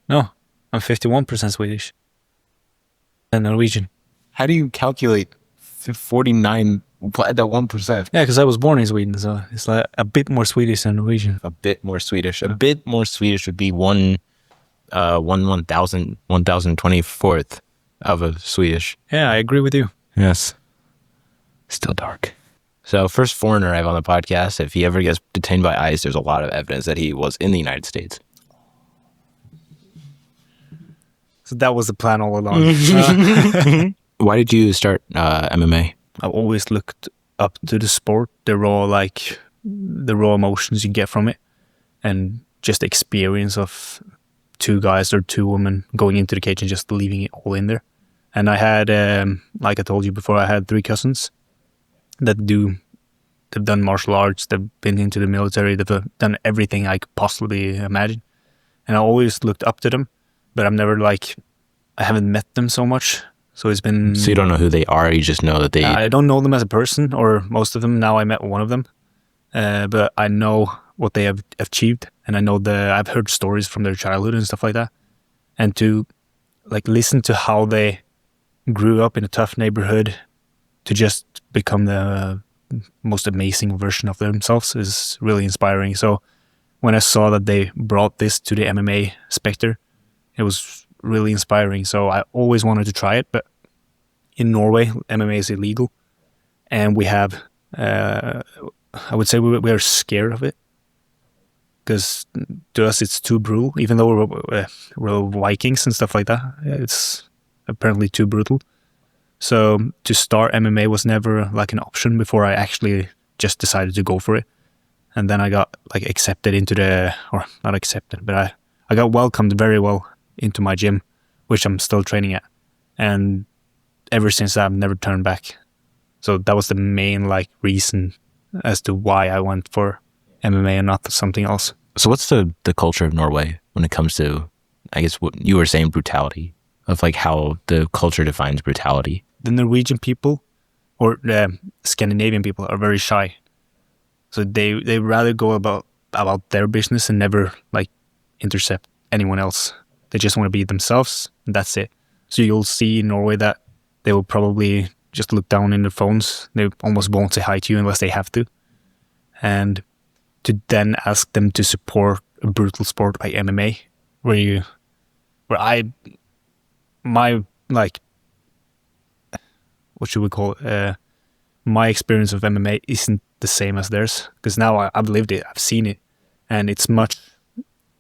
No, I'm 51% Swedish and Norwegian. How do you calculate 49 at that 1%? Yeah, because I was born in Sweden, so it's like a bit more Swedish than Norwegian. A bit more Swedish. A bit more Swedish would be 1,024th of a Swedish. Yeah, I agree with you. Yes. Still dark. So first foreigner I have on the podcast, if he ever gets detained by ICE, there's a lot of evidence that he was in the United States. So that was the plan all along. Why did you start MMA? I've always looked up to the sport, the raw emotions you get from it, and just the experience of two guys or two women going into the cage and just leaving it all in there. And I had, like I told you before, I had 3 cousins they've done martial arts, they've been into the military, they've done everything I could possibly imagine. And I always looked up to them, but I haven't met them so much. So it's been... So you don't know who they are, you just know that they... I don't know them as a person, or most of them. Now I met one of them. But I know what they have achieved, and I know I've heard stories from their childhood and stuff like that. And to listen to how they grew up in a tough neighborhood to just become the most amazing version of themselves is really inspiring. So when I saw that they brought this to the MMA specter, it was really inspiring. So I always wanted to try it, but in Norway, MMA is illegal. And we have, I would say we are scared of it. Because to us, it's too brutal. Even though we're Vikings and stuff like that, it's apparently too brutal. So to start MMA was never an option before I actually just decided to go for it. And then I got accepted into or not accepted, but I got welcomed very well into my gym, which I'm still training at. And ever since that, I've never turned back. So that was the main reason as to why I went for MMA and not something else. So what's the culture of Norway when it comes to, I guess what you were saying, brutality, of how the culture defines brutality? The Norwegian people or the Scandinavian people are very shy. So they rather go about their business and never intercept anyone else. They just want to be themselves, and that's it. So you'll see in Norway that they will probably just look down in their phones. They almost won't say hi to you unless they have to. And to then ask them to support a brutal sport like MMA, what should we call it? My experience of MMA isn't the same as theirs, because now I've lived it, I've seen it, and it's much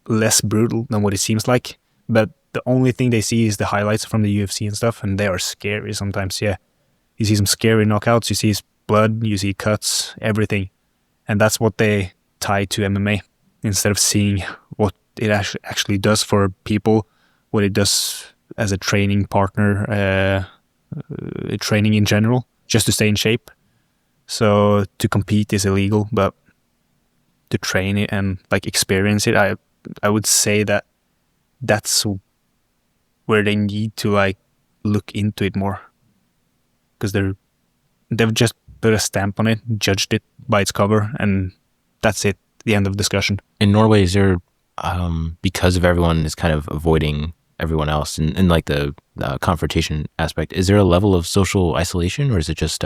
less brutal than what it seems like. But the only thing they see is the highlights from the UFC and stuff, and they are scary sometimes. Yeah, you see some scary knockouts, you see blood, you see cuts, everything, and that's what they tie to MMA instead of seeing what it actually does for people, what it does as a training partner, training in general, just to stay in shape. So to compete is illegal, but to train it and experience it, I would say that's where they need to look into it more, because they've just put a stamp on it, judged it by its cover, and that's it, the end of discussion. In Norway, is there, because of everyone is kind of avoiding everyone else and the confrontation aspect, is there a level of social isolation, or is it just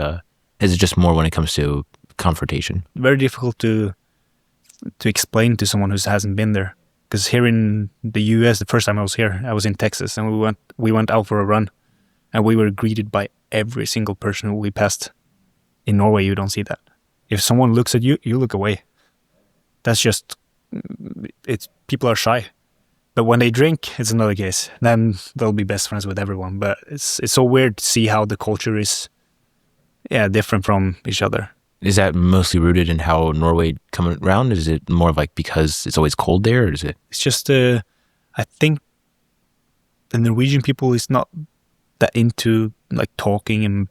more when it comes to confrontation? Very difficult to explain to someone who hasn't been there. Because here in the US, the first time I was here, I was in Texas, and we went out for a run, and we were greeted by every single person we passed. In Norway, you don't see that. If someone looks at you, you look away. That's just, people are shy. But when they drink, it's another case. Then they'll be best friends with everyone. But it's so weird to see how the culture is, different from each other. Is that mostly rooted in how Norway come around? Is it more of because it's always cold there, or is it? It's just, I think the Norwegian people is not that into talking and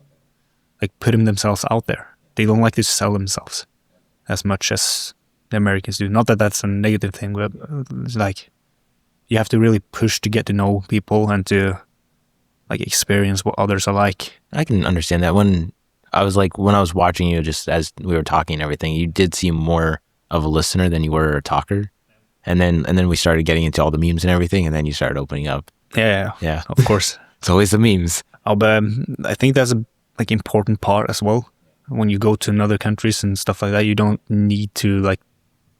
putting themselves out there. They don't like to sell themselves as much as the Americans do. Not that that's a negative thing, but it's you have to really push to get to know people and to experience what others are like. I can understand that. When I was watching you, just as we were talking and everything, you did seem more of a listener than you were a talker. And then we started getting into all the memes and everything, and then you started opening up. Yeah, of course. It's always the memes. But I think that's a like important part as well. When you go to another countries and stuff like that, you don't need to like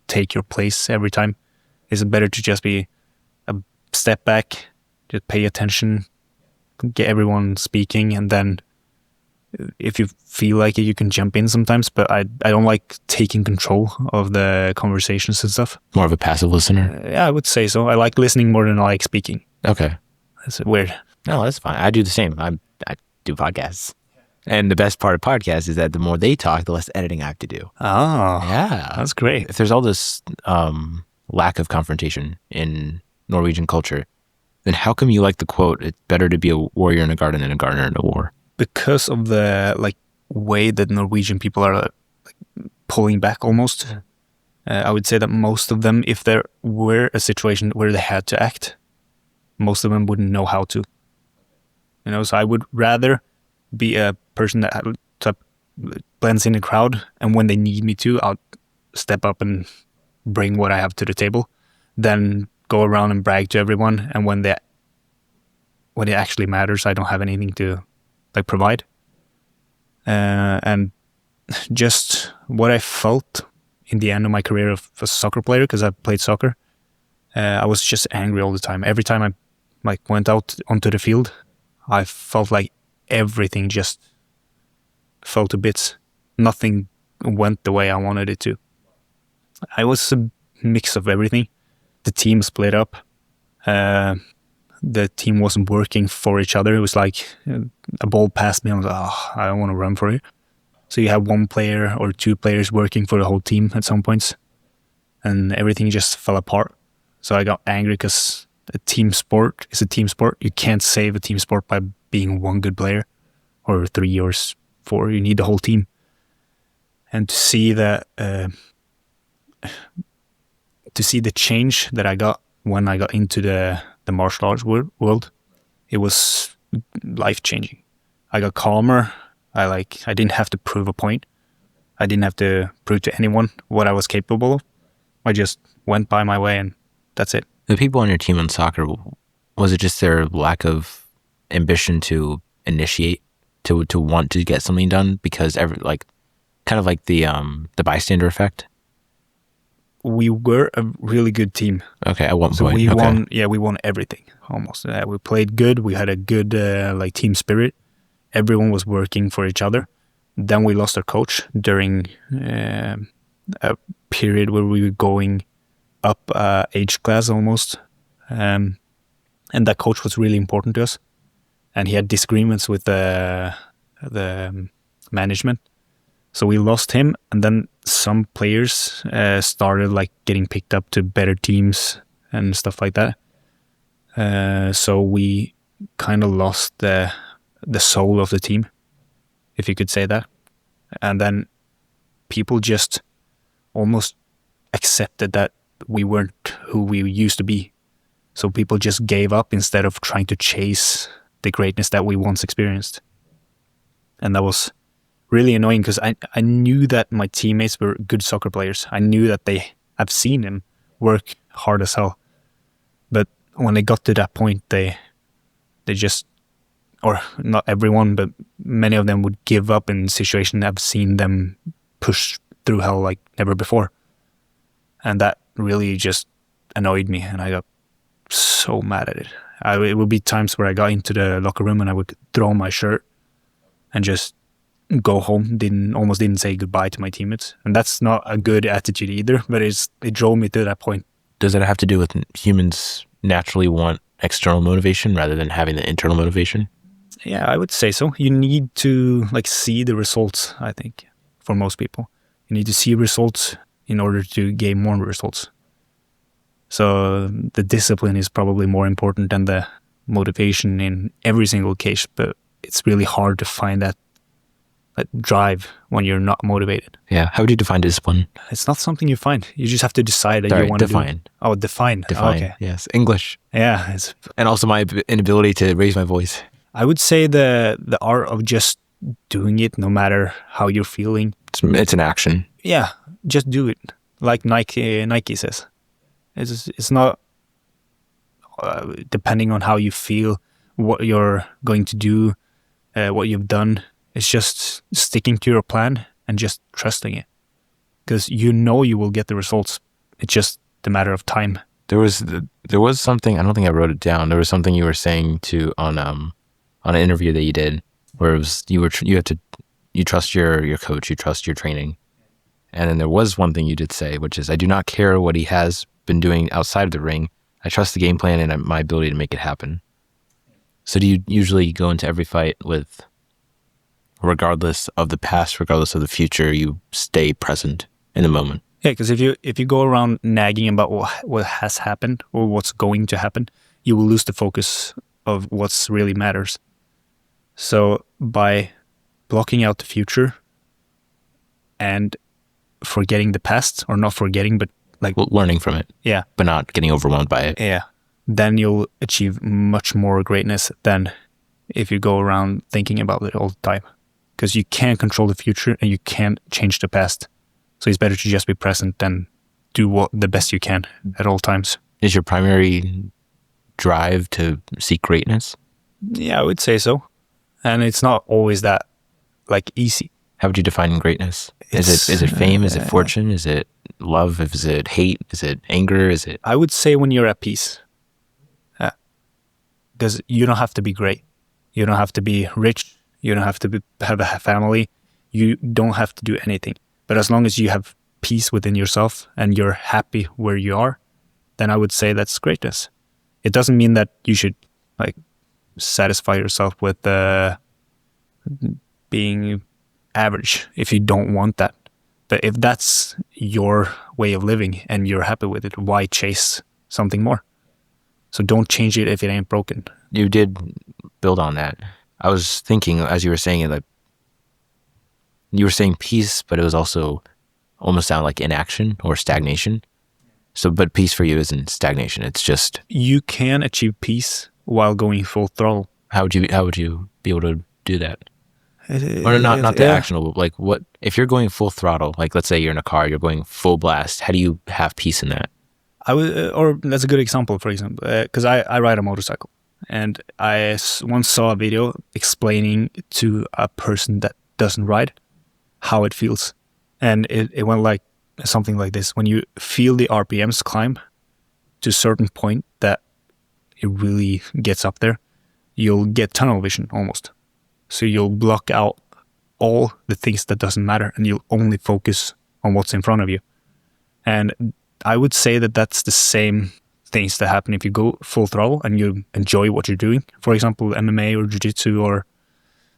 take your place every time. It's better to just be a step back, just pay attention, get everyone speaking, and then if you feel like it, you can jump in sometimes. But I don't like taking control of the conversations and stuff. More of a passive listener? Yeah, I would say so. I like listening more than I like speaking. Okay. That's weird. No, that's fine. I do the same. I do podcasts. And the best part of podcasts is that the more they talk, the less editing I have to do. Oh, yeah. That's great. If there's all this lack of confrontation in Norwegian culture, then how come you like the quote, it's better to be a warrior in a garden than a gardener in a war? Because of the like way that Norwegian people are like pulling back almost. I would say that most of them, if there were a situation where they had to act, most of them wouldn't know how to. You know, so I would rather be a person that blends in the crowd, and when they need me to, I'll step up and bring what I have to the table, than go around and brag to everyone, and when it actually matters, I don't have anything to like provide. And just what I felt in the end of my career of a soccer player, because I played soccer, I was just angry all the time. Every time I like went out onto the field, I felt like everything just fell to bits. Nothing went the way I wanted it to. I was a mix of everything. The team split up. The team wasn't working for each other. It was like a ball passed me. I was like, oh, I don't want to run for it. So you have one player or two players working for the whole team at some points, and everything just fell apart. So I got angry because a team sport is a team sport. You can't save a team sport by being one good player or 3 or 4. You need the whole team. And to see that, to see the change that I got when I got into the martial arts world, it was life-changing. I got calmer. I didn't have to prove a point. I didn't have to prove to anyone what I was capable of. I just went by my way, and that's it. The people on your team in soccer, was it just their lack of ambition to initiate, to want to get something done? Because kind of like the bystander effect? We were a really good team. Okay, at one point. So we won. Yeah, we won everything almost. We played good. We had a good team spirit. Everyone was working for each other. Then we lost our coach during a period where we were going up age class almost, and that coach was really important to us. And he had disagreements with the management. So we lost him, and then some players started like getting picked up to better teams and stuff like that. So we kind of lost the soul of the team, if you could say that. And then people just almost accepted that we weren't who we used to be. So people just gave up instead of trying to chase the greatness that we once experienced. And that was really annoying because I knew that my teammates were good soccer players. I knew that I've seen them work hard as hell. But when they got to that point, they just, or not everyone, but many of them would give up in situations I've seen them push through hell like never before. And that really just annoyed me, and I got so mad at it. It would be times where I got into the locker room and I would throw my shirt and just go home. Almost didn't say goodbye to my teammates, and that's not a good attitude either. But it drove me to that point. Does it have to do with humans naturally want external motivation rather than having the internal motivation? Yeah, I would say so. You need to see the results. I think for most people, you need to see results in order to gain more results. So the discipline is probably more important than the motivation in every single case, but it's really hard to find that drive when you're not motivated. Yeah. How would you define discipline? It's not something you find. You just have to decide that you want to define. do. Oh, define. Define. Okay. Yes. English. Yeah. And also my inability to raise my voice. I would say the art of just doing it no matter how you're feeling. It's an action. Yeah. Just do it. Like Nike says. It's not depending on how you feel, what you're going to do, what you've done. It's just sticking to your plan and just trusting it, because you know you will get the results. It's just a matter of time. There was something, I don't think I wrote it down. There was something you were saying on an interview that you did, where it was you trust your coach, you trust your training. And then there was one thing you did say, which is, I do not care what he has been doing outside of the ring. I trust the game plan and my ability to make it happen. So do you usually go into every fight with, regardless of the past, regardless of the future, you stay present in the moment? Yeah, because if you go around nagging about what has happened or what's going to happen, you will lose the focus of what's really matters. So by blocking out the future and forgetting the past, or not forgetting, but like learning from it, yeah, but not getting overwhelmed by it, yeah, then you'll achieve much more greatness than if you go around thinking about it all the time, because you can't control the future and you can't change the past. So it's better to just be present and do the best you can at all times. Is your primary drive to seek greatness? Yeah, I would say so. And it's not always that like easy. How would you define greatness? Is it fame? Is it fortune? Is it love? Is it hate? Is it anger? Is it? I would say when you're at peace. Because you don't have to be great. You don't have to be rich. You don't have to have a family. You don't have to do anything. But as long as you have peace within yourself and you're happy where you are, then I would say that's greatness. It doesn't mean that you should like satisfy yourself with being average if you don't want that. But if that's your way of living and you're happy with it, why chase something more? So don't change it if it ain't broken. You did build on that. I was thinking as you were saying it, like you were saying peace, but it was also almost sound like inaction or stagnation. So, but peace for you isn't stagnation. It's just you can achieve peace while going full throttle. How would you be able to do that? Or not the actionable. Like what if you're going full throttle? Like let's say you're in a car, you're going full blast. How do you have peace in that? I would, or that's a good example. For example, because I ride a motorcycle, and I once saw a video explaining to a person that doesn't ride how it feels, and it went like something like this: when you feel the RPMs climb to a certain point that it really gets up there, you'll get tunnel vision almost. So you'll block out all the things that doesn't matter, and you'll only focus on what's in front of you. And I would say that that's the same things that happen if you go full throttle and you enjoy what you're doing. For example, MMA or Jiu-Jitsu or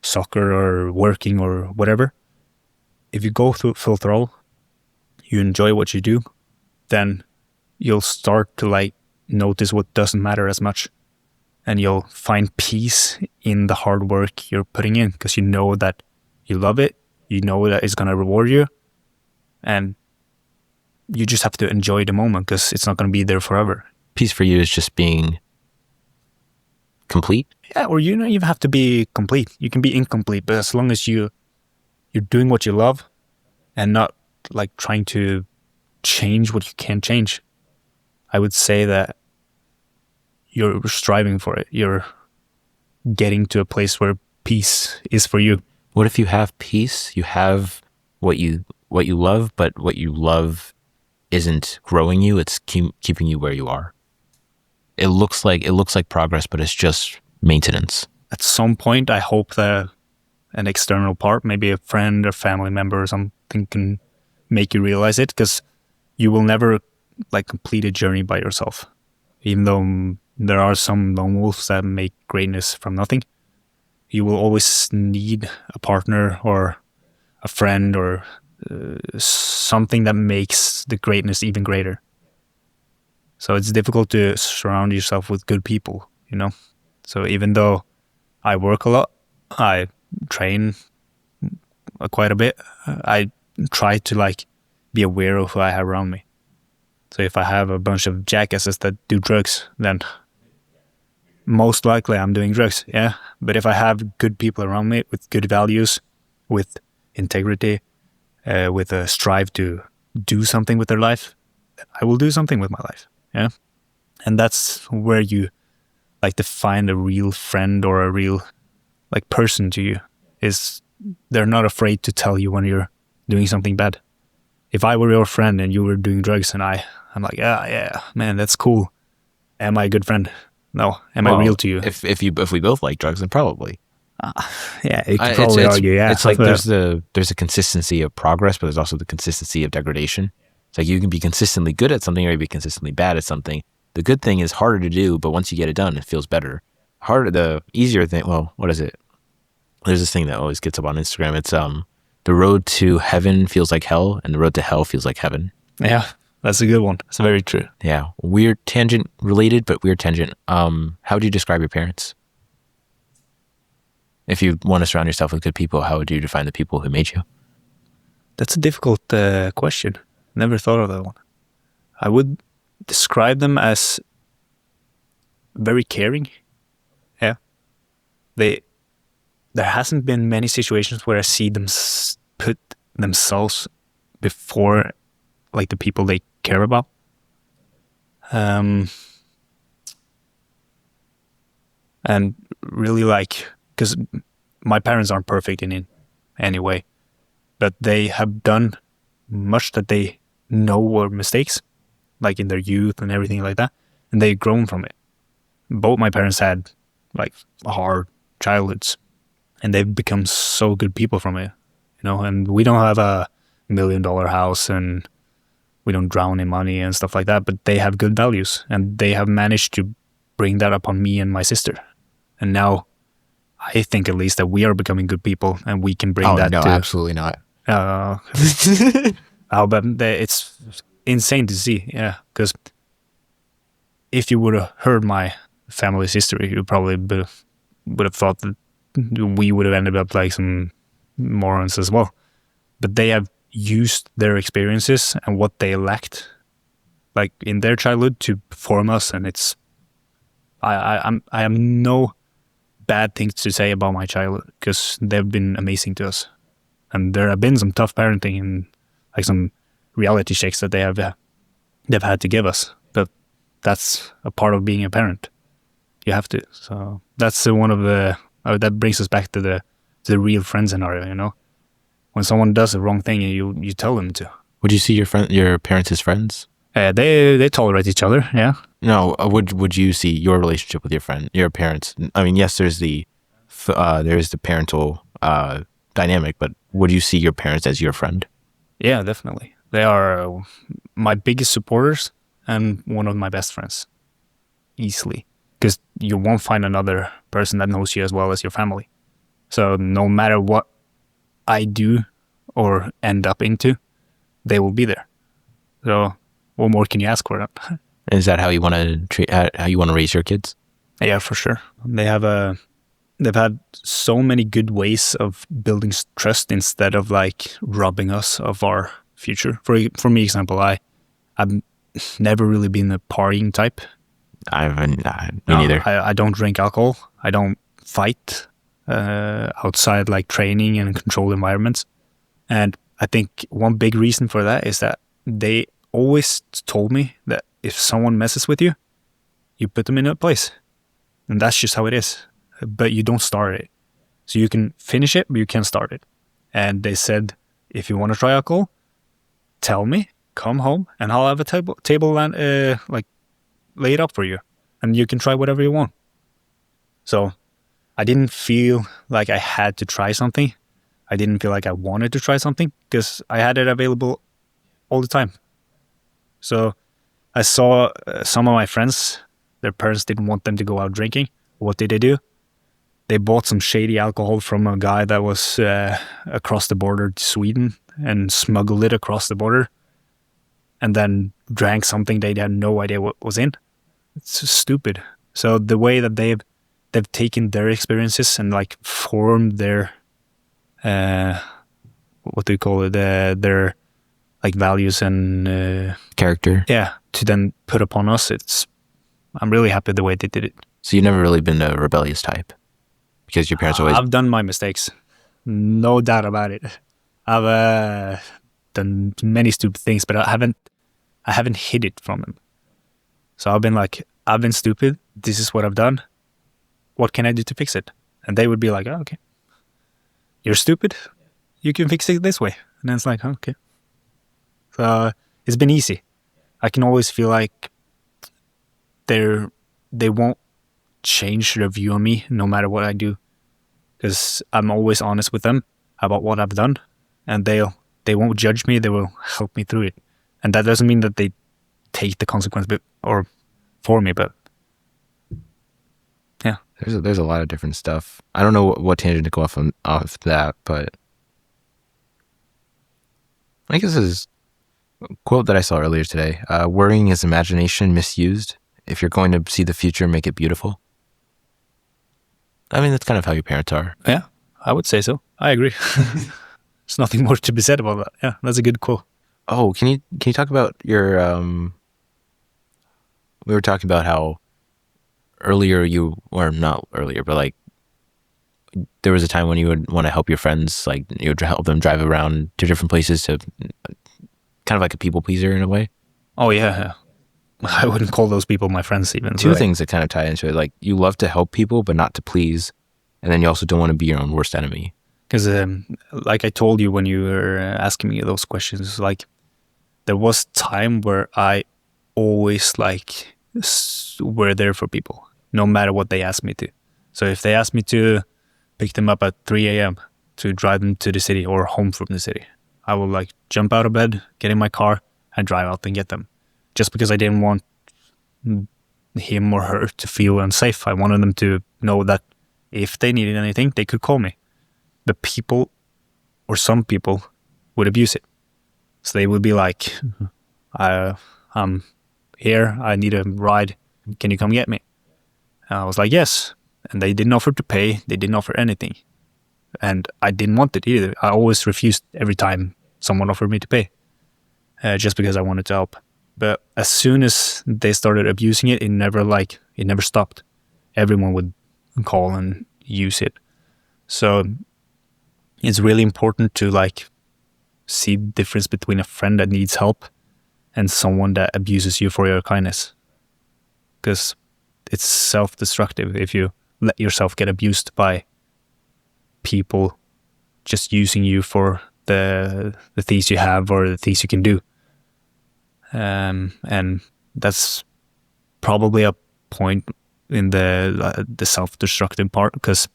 soccer or working or whatever. If you go through full throttle, you enjoy what you do, then you'll start to like notice what doesn't matter as much. And you'll find peace in the hard work you're putting in, because you know that you love it, you know that it's going to reward you, and you just have to enjoy the moment because it's not going to be there forever. Peace for you is just being complete? Yeah, or you don't even have to be complete. You can be incomplete, but as long as you're doing what you love and not like trying to change what you can't change, I would say that you're striving for it. You're getting to a place where peace is for you. What if you have peace? You have what you love, but what you love isn't growing you. It's keeping you where you are. It looks like progress, but it's just maintenance. At some point, I hope that an external part, maybe a friend or family member or something, can make you realize it, because you will never like complete a journey by yourself. Even though there are some lone wolves that make greatness from nothing, you will always need a partner or a friend or something that makes the greatness even greater. So it's difficult to surround yourself with good people, you know? So even though I work a lot, I train quite a bit, I try to like be aware of who I have around me. So if I have a bunch of jackasses that do drugs, then most likely I'm doing drugs, yeah? But if I have good people around me with good values, with integrity, with a strive to do something with their life, I will do something with my life. Yeah. And that's where you like to find a real friend or a real like person to you, is they're not afraid to tell you when you're doing something bad. If I were your friend and you were doing drugs and I'm like, yeah, man, that's cool. Am I a good friend? No. Am I real to you? If we both like drugs, then probably. Yeah, you could probably argue, yeah. It's like there's a consistency of progress, but there's also the consistency of degradation. It's like you can be consistently good at something or you can be consistently bad at something. The good thing is harder to do, but once you get it done, it feels better. The easier thing, well, what is it? There's this thing that always gets up on Instagram. It's the road to heaven feels like hell, and the road to hell feels like heaven. Yeah, that's a good one. It's very true. Yeah, weird tangent related, but weird tangent. How would you describe your parents? If you want to surround yourself with good people, how would you define the people who made you? That's a difficult question. Never thought of that one. I would describe them as very caring. Yeah. There hasn't been many situations where I see them put themselves before like the people they care about. And really like, because my parents aren't perfect in any way, but they have done much that they know were mistakes, like in their youth and everything like that, and they've grown from it. Both my parents had like hard childhoods, and they've become so good people from it, and we don't have a $1 million house and we don't drown in money and stuff like that, but they have good values and they have managed to bring that upon me and my sister. And now I think at least that we are becoming good people and we can bring that no, to... absolutely not. But it's insane to see, yeah, because if you would have heard my family's history, you probably would have thought that we would have ended up like some morons as well. But they have used their experiences and what they lacked, like in their childhood, to form us. And it's, I have no bad things to say about my childhood because they've been amazing to us. And there have been some tough parenting and like some reality checks that they've had to give us. But that's a part of being a parent. You have to. So that's one of the. That brings us back to the real friend scenario. When someone does the wrong thing, and you tell them to. Would you see your parents as friends? They tolerate each other. Yeah. No. Would you see your relationship with your parents? I mean, yes, there's the parental dynamic, but would you see your parents as your friend? Yeah, definitely. They are my biggest supporters and one of my best friends, easily. Because you won't find another person that knows you as well as your family. So no matter what I do or end up into, they will be there. So what more can you ask for them? Is that how you want to raise your kids? Yeah, for sure. They've had so many good ways of building trust instead of like robbing us of our future. For me, example, I've never really been a partying type. Me neither. I don't drink alcohol. I don't fight outside like training and controlled environments. And I think one big reason for that is that they always told me that if someone messes with you, you put them in a place. And that's just how it is. But you don't start it. So you can finish it, but you can't start it. And they said, if you want to try alcohol, tell me, come home, and I'll have a table laid up for you, and you can try whatever you want. So I didn't feel like I had to try something. I didn't feel like I wanted to try something because I had it available all the time. So I saw some of my friends, their parents didn't want them to go out drinking. What did they do? They bought some shady alcohol from a guy that was across the border to Sweden and smuggled it across the border and then drank something they had no idea what was in. It's just stupid. So the way that they've taken their experiences and like formed their what do you call it? Their like values and character. Yeah, to then put upon us. I'm really happy the way they did it. So you've never really been a rebellious type because your parents always. I've done my mistakes, no doubt about it. I've done many stupid things, but I haven't hid it from them. So I've been like, I've been stupid. This is what I've done. What can I do to fix it? And they would be like, oh, okay, you're stupid. You can fix it this way. And then it's like, okay. So it's been easy. I can always feel like they won't change their view on me no matter what I do, because I'm always honest with them about what I've done, and they won't judge me. They will help me through it, and that doesn't mean that they take the consequence or for me, but yeah. There's a lot of different stuff. I don't know what tangent to go off that, but I guess this is a quote that I saw earlier today. Worrying is imagination misused. If you're going to see the future, make it beautiful. I mean, that's kind of how your parents are. Yeah, I would say so. I agree. There's nothing more to be said about that. Yeah, that's a good quote. Oh, can you talk about your we were talking about how earlier not earlier, but like there was a time when you would want to help your friends, like you would help them drive around to different places to kind of like a people pleaser in a way. Oh yeah. I wouldn't call those people my friends even. Two things that kind of tie into it. Like you love to help people, but not to please. And then you also don't want to be your own worst enemy. Because like I told you when you were asking me those questions, like there was time where I always like were there for people, no matter what they asked me to. So if they asked me to pick them up at 3 a.m. to drive them to the city or home from the city, I would like jump out of bed, get in my car and drive out and get them. Just because I didn't want him or her to feel unsafe. I wanted them to know that if they needed anything, they could call me. But people, or some people, would abuse it. So they would be like, I'm here, I need a ride, can you come get me? And I was like, yes. And they didn't offer to pay, they didn't offer anything. And I didn't want it either. I always refused every time someone offered me to pay, just because I wanted to help. But as soon as they started abusing it, it never stopped. Everyone would call and use it. So it's really important to like see the difference between a friend that needs help and someone that abuses you for your kindness. Because it's self-destructive if you let yourself get abused by people just using you for the things you have or the things you can do. And that's probably a point in the self-destructive part, because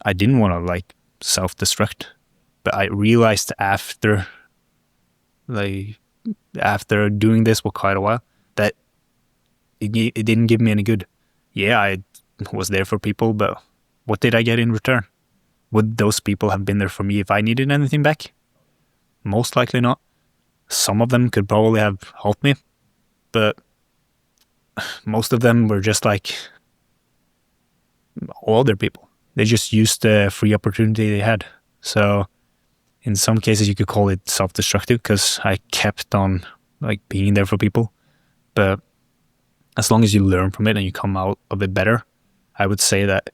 I didn't want to like self-destruct, but I realized after doing this for quite a while that it didn't give me any good. Yeah, I was there for people, but what did I get in return? Would those people have been there for me if I needed anything back? Most likely not. Some of them could probably have helped me, but most of them were just like all other people. They just used the free opportunity they had. So in some cases you could call it self-destructive, because I kept on like being there for people. But as long as you learn from it and you come out a bit better, I would say that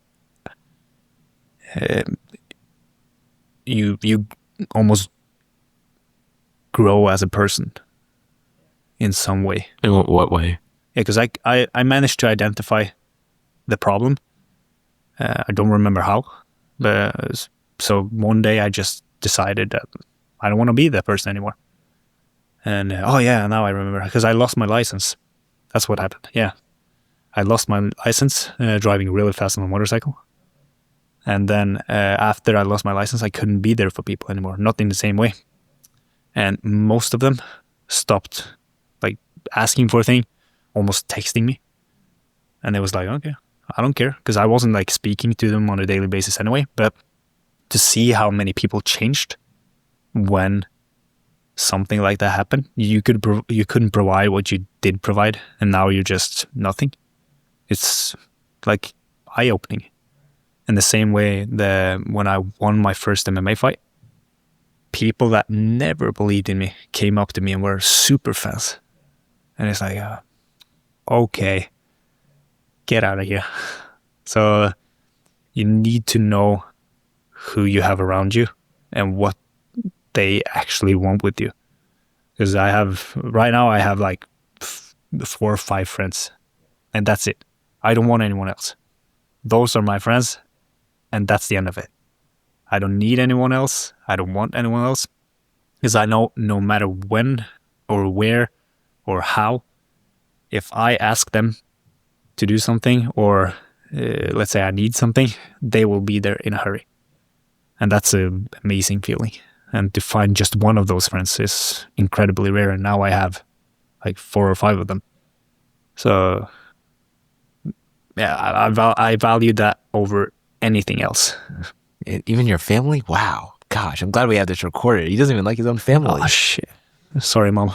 you almost grow as a person in some way. In what way? Yeah, because I managed to identify the problem. I don't remember how, but so one day I just decided that I don't want to be that person anymore. And oh yeah, now I remember, because I lost my license. That's what happened. Yeah, I lost my license driving really fast on a motorcycle. And then after I lost my license, I couldn't be there for people anymore, not in the same way. And most of them stopped like asking for a thing, almost texting me. And it was like, okay, I don't care, because I wasn't like speaking to them on a daily basis anyway. But to see how many people changed when something like that happened, you couldn't provide what you did provide, and now you're just nothing. It's like eye-opening. In the same way that when I won my first MMA fight, people that never believed in me came up to me and were super fans. And it's like, okay, get out of here. So you need to know who you have around you and what they actually want with you. Because right now I have like 4 or 5 friends, and that's it. I don't want anyone else. Those are my friends, and that's the end of it. I don't need anyone else. I don't want anyone else, because I know no matter when or where or how, if I ask them to do something, or let's say I need something, they will be there in a hurry. And that's an amazing feeling. And to find just one of those friends is incredibly rare. And now I have like 4 or 5 of them. So yeah, I value that over anything else. Even your family? Wow. Gosh, I'm glad we have this recorded. He doesn't even like his own family. Oh, shit. Sorry, Mom.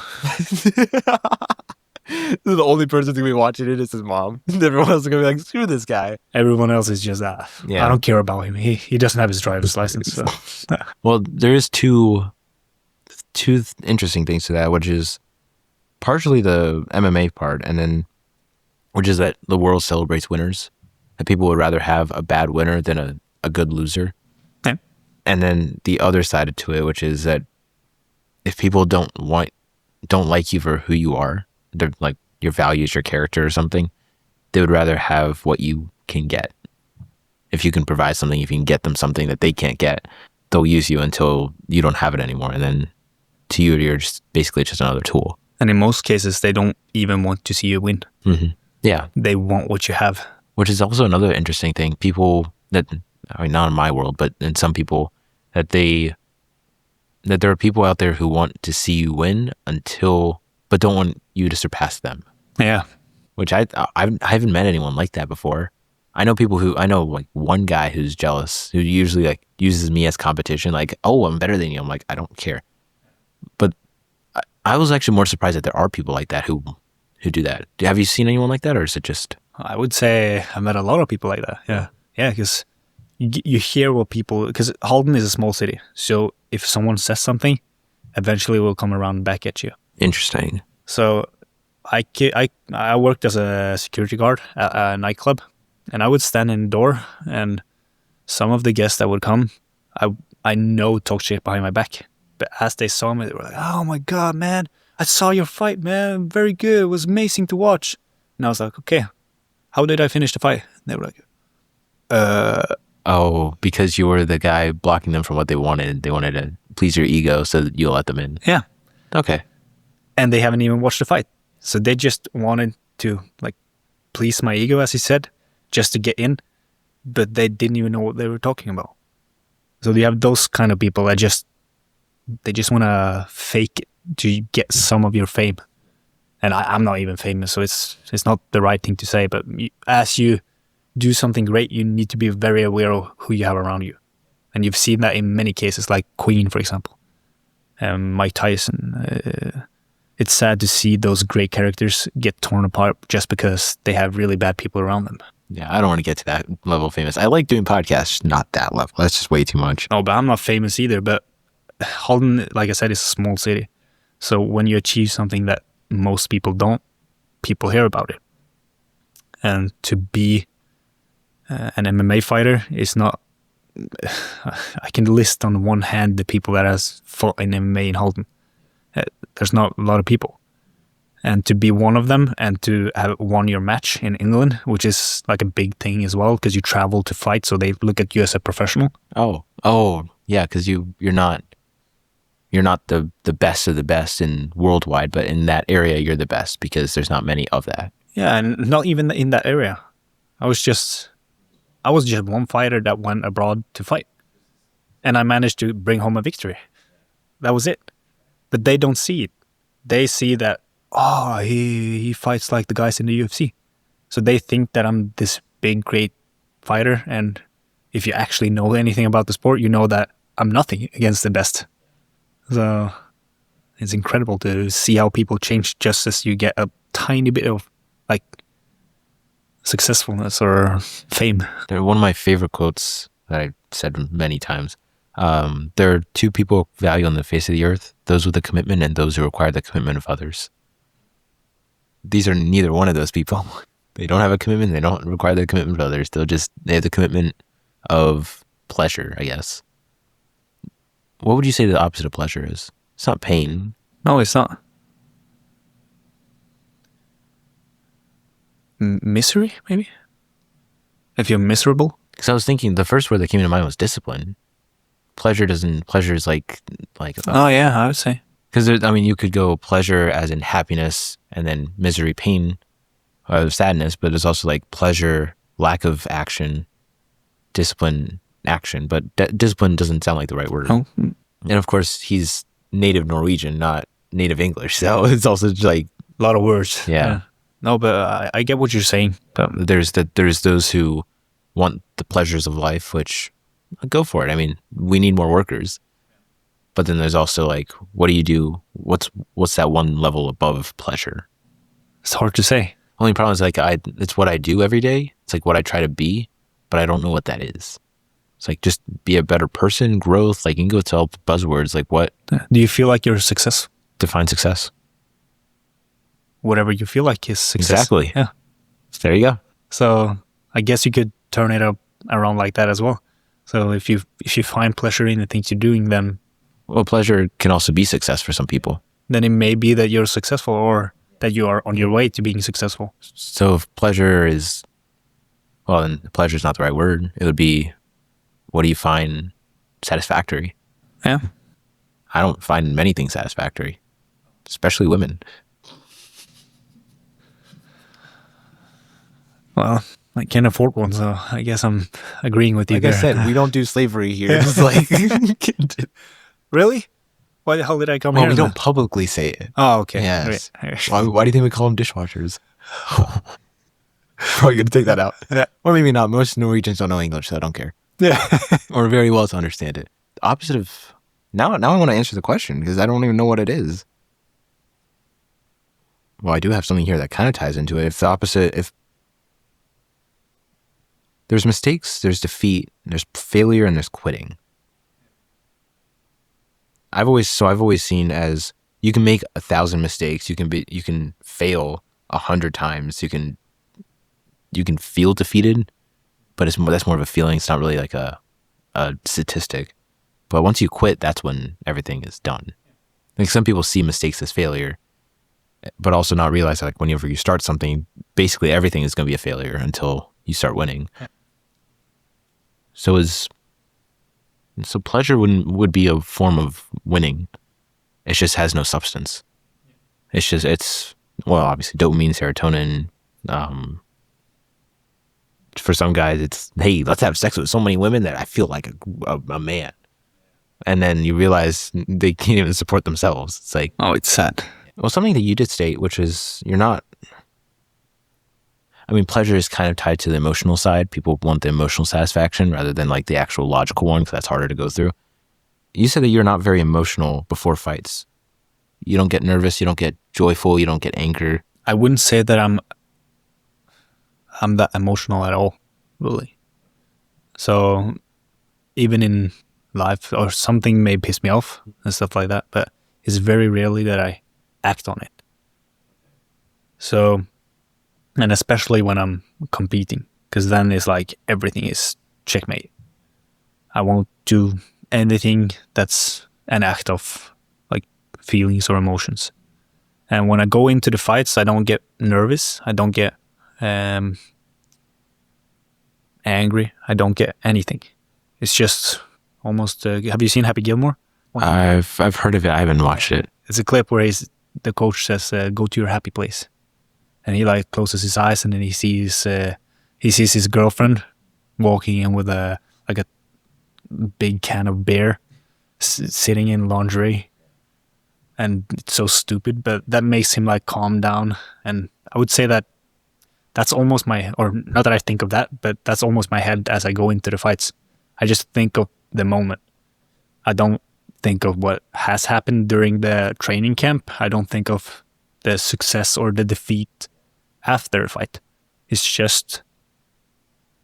The only person to be watching it is his mom. Everyone else is going to be like, screw this guy. Everyone else is just that. Yeah. I don't care about him. He doesn't have his driver's license. So. Well, there is two interesting things to that, which is partially the MMA part, and then which is that the world celebrates winners. That people would rather have a bad winner than a good loser. Okay. And then the other side to it, which is that if people don't like you for who you are, they're like your values, your character or something, they would rather have what you can get. If you can provide something, if you can get them something that they can't get, they'll use you until you don't have it anymore. And then to you, you're just basically just another tool. And in most cases, they don't even want to see you win. Mm-hmm. Yeah. They want what you have. Which is also another interesting thing. People that, I mean, not in my world, but in some people, that there are people out there who want to see you win but don't want you to surpass them. Yeah. Which I haven't met anyone like that before. I know like one guy who's jealous, who usually like uses me as competition. Like, oh, I'm better than you. I'm like, I don't care. But I was actually more surprised that there are people like that who do that. Have you seen anyone like that, or is it just? I would say I met a lot of people like that. Yeah. Yeah, because you hear what people, because Halden is a small city. So if someone says something, eventually it will come around back at you. Interesting. So I worked as a security guard at a nightclub, and I would stand in the door, and some of the guests that would come, I know talk shit behind my back. But as they saw me, they were like, "Oh my God, man, I saw your fight, man. Very good. It was amazing to watch." And I was like, "Okay, how did I finish the fight?" And they were like, Oh, because you were the guy blocking them from what they wanted. They wanted to please your ego so that you'll let them in. Yeah. Okay. And they haven't even watched the fight. So they just wanted to like please my ego, as he said, just to get in. But they didn't even know what they were talking about. So you have those kind of people that they just want to fake it to get some of your fame. And I'm not even famous, so it's not the right thing to say. But as you do something great, you need to be very aware of who you have around you. And you've seen that in many cases, like Queen, for example, and Mike Tyson. It's sad to see those great characters get torn apart just because they have really bad people around them. Yeah, I don't want to get to that level of famous. I like doing podcasts, not that level. That's just way too much. No, but I'm not famous either. But Halden, like I said, is a small city. So when you achieve something that most people don't, people hear about it. And to be an MMA fighter is not... I can list on one hand the people that has fought in MMA in Halden. There's not a lot of people. And to be one of them and to have won your match in England, which is like a big thing as well, because you travel to fight, so they look at you as a professional. Oh, yeah, because you're not the best of the best in worldwide, but in that area you're the best because there's not many of that. Yeah, and not even in that area. I was just one fighter that went abroad to fight, and I managed to bring home a victory. That was it. But they don't see it. They see that, oh, he fights like the guys in the UFC. So they think that I'm this big, great fighter. And if you actually know anything about the sport, you know that I'm nothing against the best. So it's incredible to see how people change just as you get a tiny bit of like successfulness or fame. They're one of my favorite quotes that I've said many times. There are two people valued on the face of the earth, those with a commitment and those who require the commitment of others. These are neither one of those people. They don't have a commitment. They don't require the commitment of others. They have the commitment of pleasure, I guess. What would you say the opposite of pleasure is? It's not pain. No, it's not. misery, maybe. If you're miserable. Because I was thinking the first word that came to mind was discipline. Pleasure is like Oh yeah, I would say. because I mean you could go pleasure as in happiness and then misery, pain, or sadness, but there's also like pleasure, lack of action, discipline, action. But discipline doesn't sound like the right word. Oh. And of course he's native Norwegian, not native English, so it's also like A lot of words. Yeah. No, but I get what you're saying. But there's those who want the pleasures of life, which go for it. I mean, we need more workers. But then there's also like, what do you do? What's that one level above pleasure? it's hard to say. Only problem is like it's what I do every day. It's like what I try to be, but I don't know what that is. It's like just be a better person, growth. Like you can go to all the buzzwords. Like what Do you feel like you're a success? defines success? Whatever you feel like is success. Exactly. Yeah. There you go. So I guess you could turn it up around like that as well. So if you find pleasure in the things you're doing, then Well, pleasure can also be success for some people. it may be that you're successful or that you are on your way to being successful. So if pleasure is, well, then pleasure is not the right word. It would be, what do you find satisfactory? Yeah. I don't find many things satisfactory, especially women. Well, I can't afford one, so I guess I'm agreeing with you Like there. I said, we don't do slavery here. It's like, Really? Why the hell did I come well, here? we then? don't publicly say it. Oh, okay. Yes. Right. Why do you think we call them dishwashers? Probably gonna take that out. Yeah. Or maybe not. Most Norwegians don't know English, so I don't care. Yeah. Or very well to understand it. The opposite of now I want to answer the question because I don't even know what it is. Well, I do have something here that kind of ties into it. If there's mistakes, there's defeat, there's failure, and there's quitting. I've always seen as you can make 1,000 mistakes, you can fail 100 times, you can feel defeated, but that's more of a feeling. It's not really like a statistic. But once you quit, that's when everything is done. Like some people see mistakes as failure, but also not realize that like whenever you start something, basically everything is going to be a failure until you start winning. So pleasure would be a form of winning. It just has no substance. It's obviously dopamine, serotonin. For some guys, it's, hey, let's have sex with so many women that I feel like a man. And then you realize they can't even support themselves. It's like, Oh, it's sad. well, something that you did state, which is pleasure is kind of tied to the emotional side. People want the emotional satisfaction rather than like the actual logical one because that's harder to go through. You said that you're not very emotional before fights. You don't get nervous. You don't get joyful. You don't get anger. I wouldn't say that I'm that emotional at all, really. So even in life or something may piss me off and stuff like that, but it's very rarely that I act on it. So, and especially when I'm competing, because then it's like everything is checkmate. I won't do anything that's an act of like feelings or emotions. And when I go into the fights, I don't get nervous. I don't get angry. I don't get anything. It's just almost. Have you seen Happy Gilmore? I've heard of it. I haven't watched it. It's a clip where the coach says, "Go to your happy place," and he like closes his eyes and then he sees his girlfriend walking in with a big can of beer, sitting in lingerie, and it's so stupid, but that makes him like calm down. And I would say that that's almost or not that I think of that, but that's almost my head as I go into the fights. I just think of the moment. I don't think of what has happened during the training camp. I don't think of the success or the defeat after a fight. It's just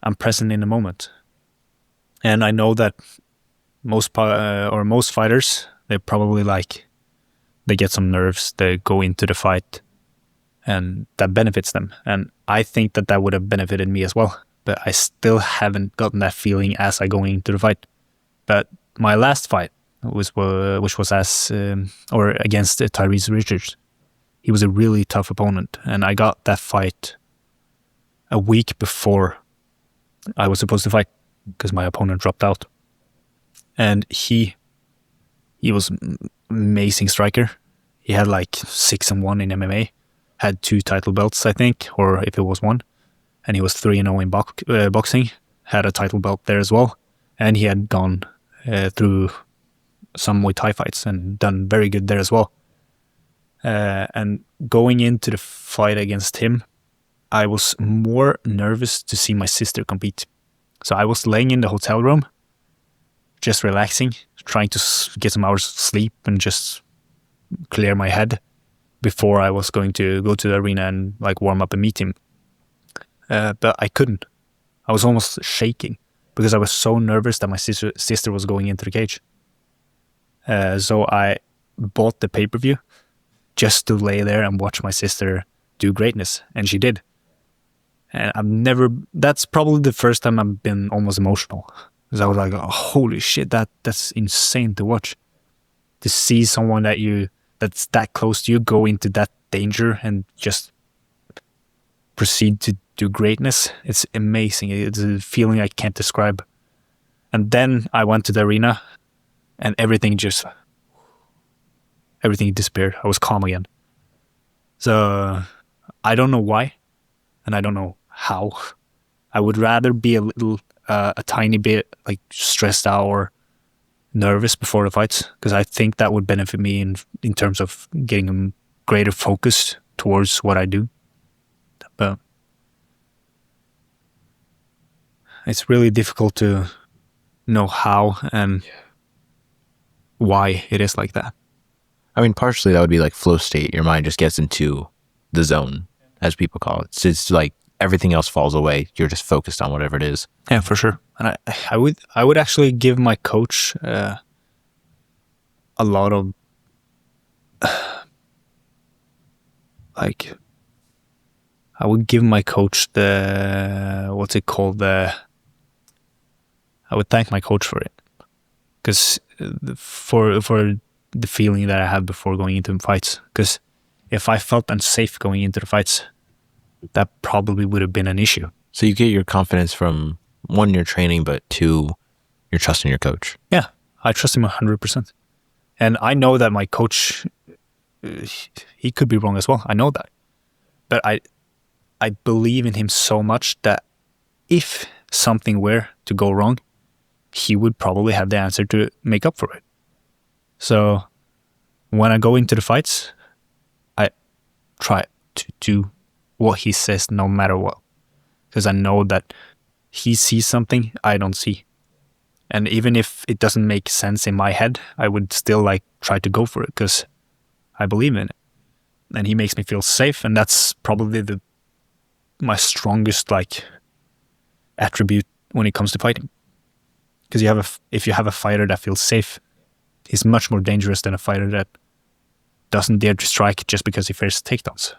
I'm present in the moment. And I know that most fighters, they probably they get some nerves, they go into the fight, and that benefits them. And I think that would have benefited me as well. But I still haven't gotten that feeling as I go into the fight. But my last fight which was against Tyrese Richards. He was a really tough opponent, and I got that fight a week before I was supposed to fight because my opponent dropped out. And he was an amazing striker. He had like 6-1 in MMA, had 2 title belts, I think, or if it was 1. And he was 3-0 in boxing, had a title belt there as well. And he had gone through some Muay Thai fights and done very good there as well. And going into the fight against him, I was more nervous to see my sister compete. So I was laying in the hotel room, just relaxing, trying to get some hours of sleep and just clear my head before I was going to go to the arena and like warm up and meet him. But I couldn't. I was almost shaking because I was so nervous that my sister was going into the cage. So I bought the pay-per-view just to lay there and watch my sister do greatness, and she did. And that's probably the first time I've been almost emotional. Because I was like, oh, holy shit, that's insane to watch. To see someone that's that close to you go into that danger and just proceed to do greatness. It's amazing. It's a feeling I can't describe. And then I went to the arena and everything disappeared. I was calm again. So I don't know why, and I don't know how. I would rather be a tiny bit like stressed out or nervous before the fights, because I think that would benefit me in terms of getting a greater focus towards what I do. But it's really difficult to know how and why it is like that. I mean, partially that would be like flow state. Your mind just gets into the zone, as people call it. So it's like everything else falls away. You're just focused on whatever it is. Yeah, for sure. And I would actually give my coach a lot of like, I would give my coach I would thank my coach for it, because for the feeling that I had before going into fights. Because if I felt unsafe going into the fights, that probably would have been an issue. So you get your confidence from, 1, your training, but 2, you're trusting your coach. Yeah, I trust him 100%. And I know that my coach, he could be wrong as well. I know that. But I believe in him so much that if something were to go wrong, he would probably have the answer to make up for it. So when I go into the fights, I try to do what he says no matter what. Because I know that he sees something I don't see. And even if it doesn't make sense in my head, I would still like try to go for it because I believe in it. And he makes me feel safe, and that's probably my strongest like attribute when it comes to fighting. Because if you have a fighter that feels safe, he's much more dangerous than a fighter that doesn't dare to strike just because he fears takedowns,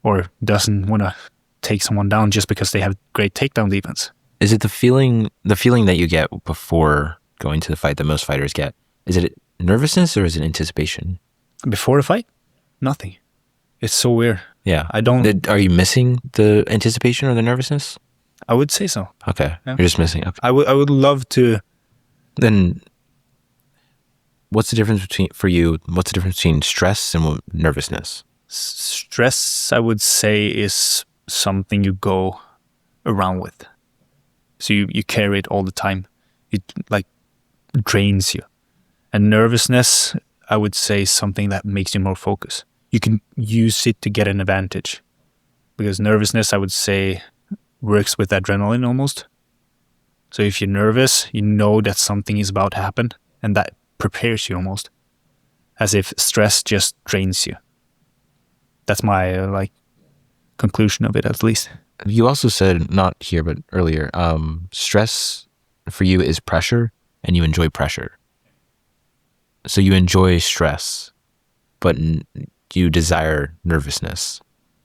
or doesn't want to take someone down just because they have great takedown defense. Is it the feeling that you get before going to the fight that most fighters get? Is it nervousness or is it anticipation? Before the fight, nothing. It's so weird. Yeah. Are you missing the anticipation or the nervousness? I would say so. Okay. Yeah. You're just missing. Okay. I would love to. Then what's the difference between stress and nervousness? Stress, I would say, is something you go around with. So you carry it all the time. It like drains you. And nervousness, I would say, is something that makes you more focused. You can use it to get an advantage. Because nervousness, I would say, works with adrenaline almost. So if you're nervous, you know that something is about to happen, and that prepares you almost. As if stress just drains you. That's my conclusion of it, at least. You also said, not here but earlier, stress for you is pressure, and you enjoy pressure. So you enjoy stress, but you desire nervousness.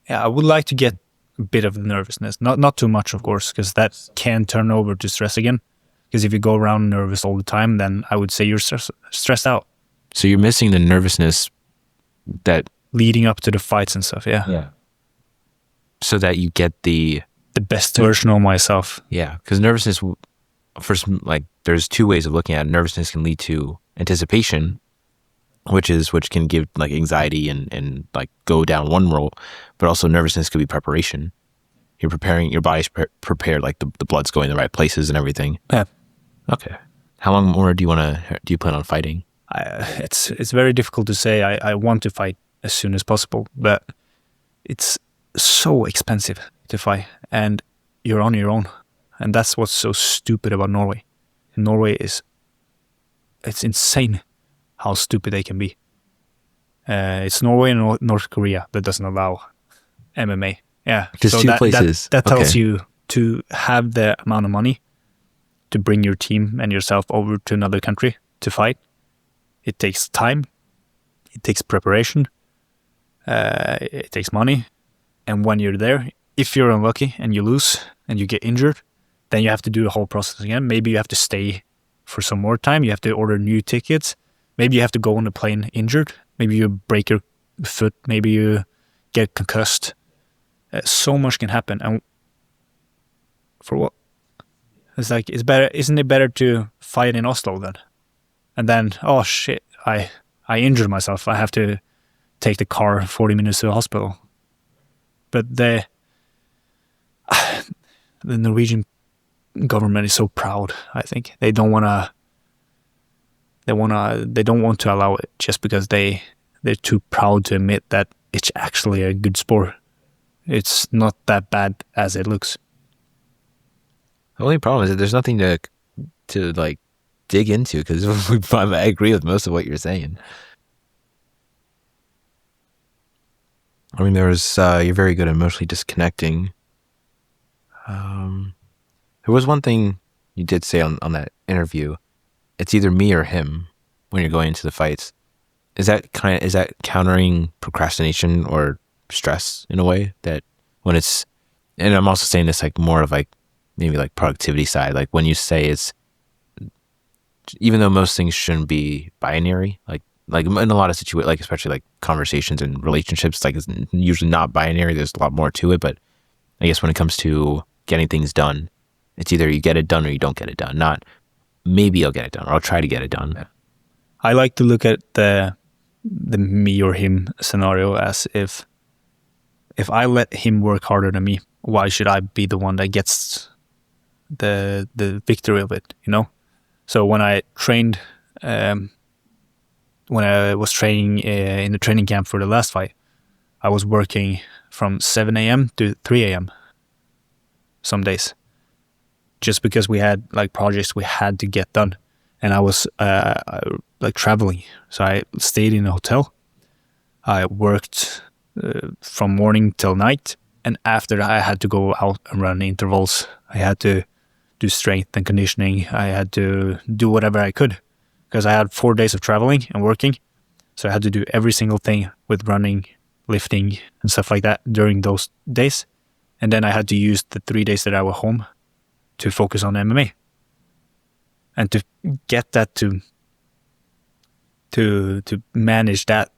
Yeah, I would like to get a bit of the nervousness. Not too much, of course, because that can turn over to stress again. Because if you go around nervous all the time, then I would say you're stressed out. So you're missing the nervousness that... leading up to the fights and stuff, yeah. Yeah. So that you get the the best version of myself. Yeah, because nervousness, first, like there's two ways of looking at it. Nervousness can lead to anticipation, which can give like anxiety and like go down one road, but also nervousness could be preparation. You're preparing, your body's prepared, like the blood's going the right places and everything. Yeah. Okay. How long more do you plan on fighting? It's very difficult to say. I want to fight as soon as possible, but it's so expensive to fight, and you're on your own, and that's what's so stupid about Norway. Norway it's insane how stupid they can be. It's Norway and North Korea that doesn't allow MMA. Yeah, Just so two places. That tells Okay. you to have the amount of money to bring your team and yourself over to another country to fight. It takes time, it takes preparation, it takes money, and when you're there, if you're unlucky and you lose and you get injured, then you have to do the whole process again. Maybe you have to stay for some more time. You have to order new tickets. Maybe you have to go on the plane injured. Maybe you break your foot. Maybe you get concussed. So much can happen, and for what? It's like, it's better. Isn't it better to fight in Oslo then? And then, oh shit, I injured myself. I have to take the car 40 minutes to the hospital. But the Norwegian government is so proud. I think they don't want to allow it just because they're too proud to admit that it's actually a good sport. It's not that bad as it looks. The only problem is that there's nothing to like dig into, because I agree with most of what you're saying. I mean, you're very good at emotionally disconnecting. There was one thing you did say on that interview. It's either me or him when you're going into the fights. Is that countering procrastination or stress in a way, that when it's, and I'm also saying this like more of like maybe like productivity side, like when you say it's, even though most things shouldn't be binary, like in a lot of situations, like especially like conversations and relationships, like it's usually not binary. There's a lot more to it, but I guess when it comes to getting things done, it's either you get it done or you don't get it done. Not maybe I'll get it done or I'll try to get it done. I like to look at the me or him scenario as if I let him work harder than me, why should I be the one that gets the victory of it, you know? So when I trained, when I was training in the training camp for the last fight, I was working from 7 a.m. to 3 a.m. some days, just because we had like projects we had to get done, and I was like traveling, so I stayed in a hotel. I worked from morning till night, and after that I had to go out and run intervals. I had to do strength and conditioning. I had to do whatever I could, because I had 4 days of traveling and working, so I had to do every single thing with running, lifting, and stuff like that during those days. And then I had to use the 3 days that I was home to focus on MMA. And to get that to manage that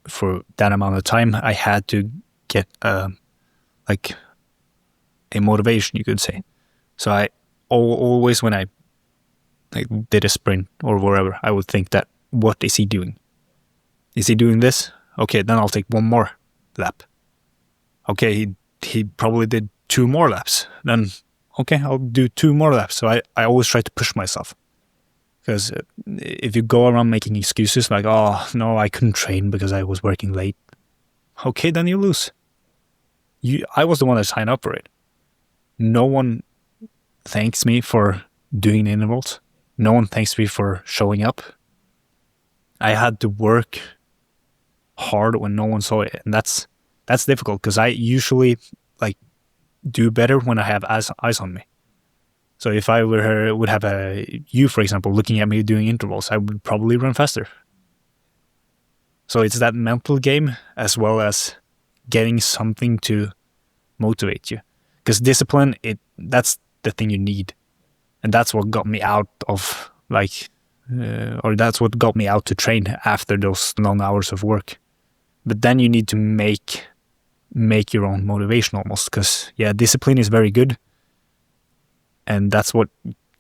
for that amount of time, I had to get like a motivation, you could say. So I always, when I like did a sprint or wherever, I would think that, what is he doing? Is he doing this? Okay, then I'll take one more lap. Okay, he probably did 2 more laps. Then, okay, I'll do 2 more laps. So I always try to push myself. Because if you go around making excuses like, oh, no, I couldn't train because I was working late. Okay, then you lose. I was the one that signed up for it. No one thanks me for doing the intervals. No one thanks me for showing up. I had to work hard when no one saw it, and that's difficult, because I usually like do better when I have eyes on me. So if I would have you, for example, looking at me doing intervals, I would probably run faster. So it's that mental game as well as getting something to motivate you, because discipline, that's the thing you need, and that's what got me out of or that's what got me out to train after those long hours of work. But then you need to make make your own motivation almost. Because discipline is very good, and that's what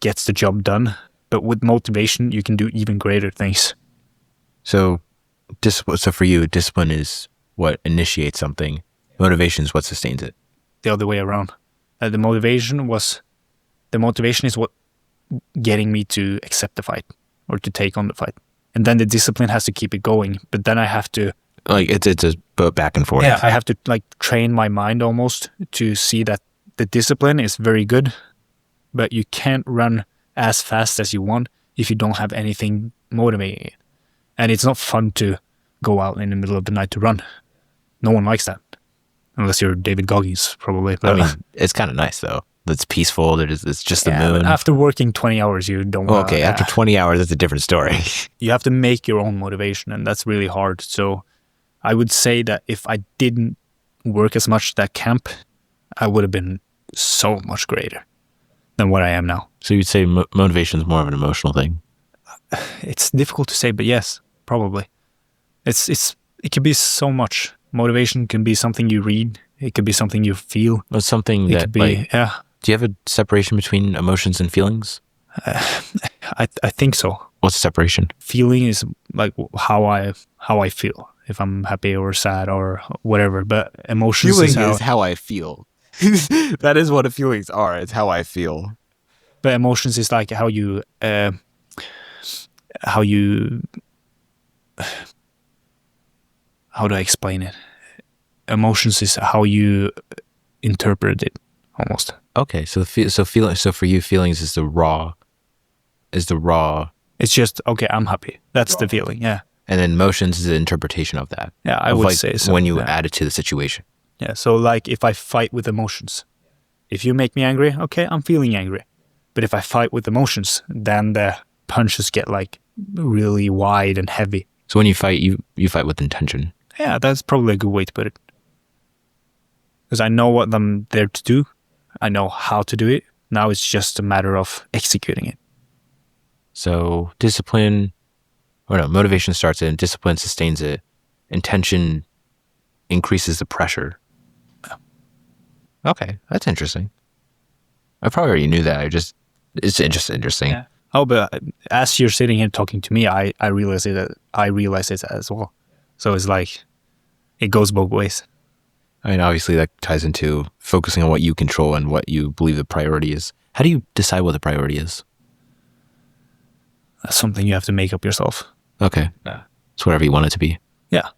gets the job done. But with motivation, you can do even greater things. So for you, discipline is what initiates something. Motivation is what sustains it. The other way around. The motivation is what getting me to accept the fight or to take on the fight. And then the discipline has to keep it going. But then I have to... Like, it's a back and forth. Yeah, I have to like train my mind almost to see that the discipline is very good, but you can't run as fast as you want if you don't have anything motivating it. And it's not fun to go out in the middle of the night to run. No one likes that. Unless you're David Goggins, probably. But, I mean, it's kind of nice, though. It's peaceful. It's just the moon. But after working 20 hours, you don't want to... Okay, after 20 hours, it's a different story. You have to make your own motivation, and that's really hard. So I would say that if I didn't work as much at that camp, I would have been so much greater than what I am now. So you'd say motivation is more of an emotional thing? It's difficult to say, but yes, probably. It can be so much. Motivation can be something you read. It could be something you feel. It's something that, do you have a separation between emotions and feelings? I think so. What's the separation? Feeling is like how I feel, if I'm happy or sad or whatever. But emotions is how I feel. That is what feelings are. It's how I feel. But emotions is like how do I explain it? Emotions is how you interpret it, almost. Okay, so for you, feelings is the raw. It's just okay. I'm happy. That's the feeling. Yeah. And then emotions is the interpretation of that. Yeah, I would say so. When you add it to the situation. Yeah. So like, if I fight with emotions, if you make me angry, okay, I'm feeling angry. But if I fight with emotions, then the punches get like really wide and heavy. So when you fight, you fight with intention. Yeah, that's probably a good way to put it. Because I know what I'm there to do. I know how to do it. Now it's just a matter of executing it. So motivation starts it, and discipline sustains it. Intention increases the pressure. Yeah. Okay, that's interesting. I probably already knew that. It's just interesting. Yeah. Oh, but as you're sitting here talking to me, I realize it as well. So it's like, it goes both ways. I mean, obviously that ties into focusing on what you control and what you believe the priority is. How do you decide what the priority is? That's something you have to make up yourself. Okay. Yeah. It's whatever you want it to be. Yeah.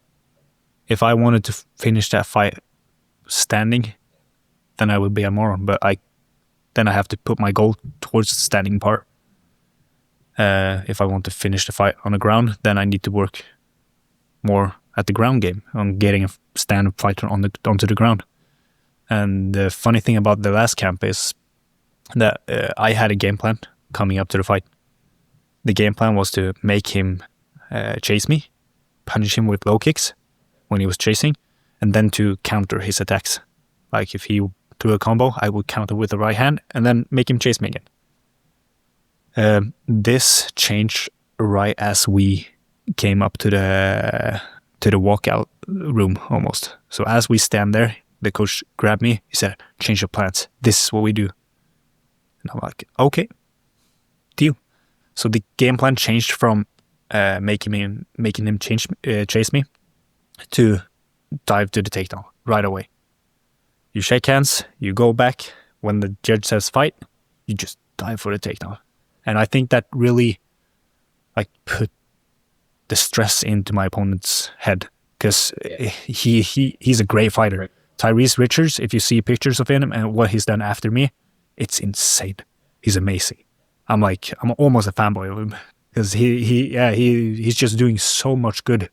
If I wanted to finish that fight standing, then I would be a moron. But then I have to put my goal towards the standing part. If I want to finish the fight on the ground, then I need to work more at the ground game on getting a stand fighter onto the ground. And the funny thing about the last camp is that I had a game plan coming up to the fight. The game plan was to make him chase me, punish him with low kicks when he was chasing, and then to counter his attacks. Like if he threw a combo, I would counter with the right hand and then make him chase me again. This changed right as we came up to the walkout room almost. So as we stand there, the coach grabbed me. He said, "Change your plans. This is what we do." And I'm like, "Okay, deal." So the game plan changed from making him chase me to dive to the takedown right away. You shake hands, you go back. When the judge says fight, you just dive for the takedown. And I think that really like put the stress into my opponent's head, because he's a great fighter. Right. Tyrese Richards, if you see pictures of him and what he's done after me, it's insane. He's amazing. I'm almost a fanboy of him, because he's just doing so much good.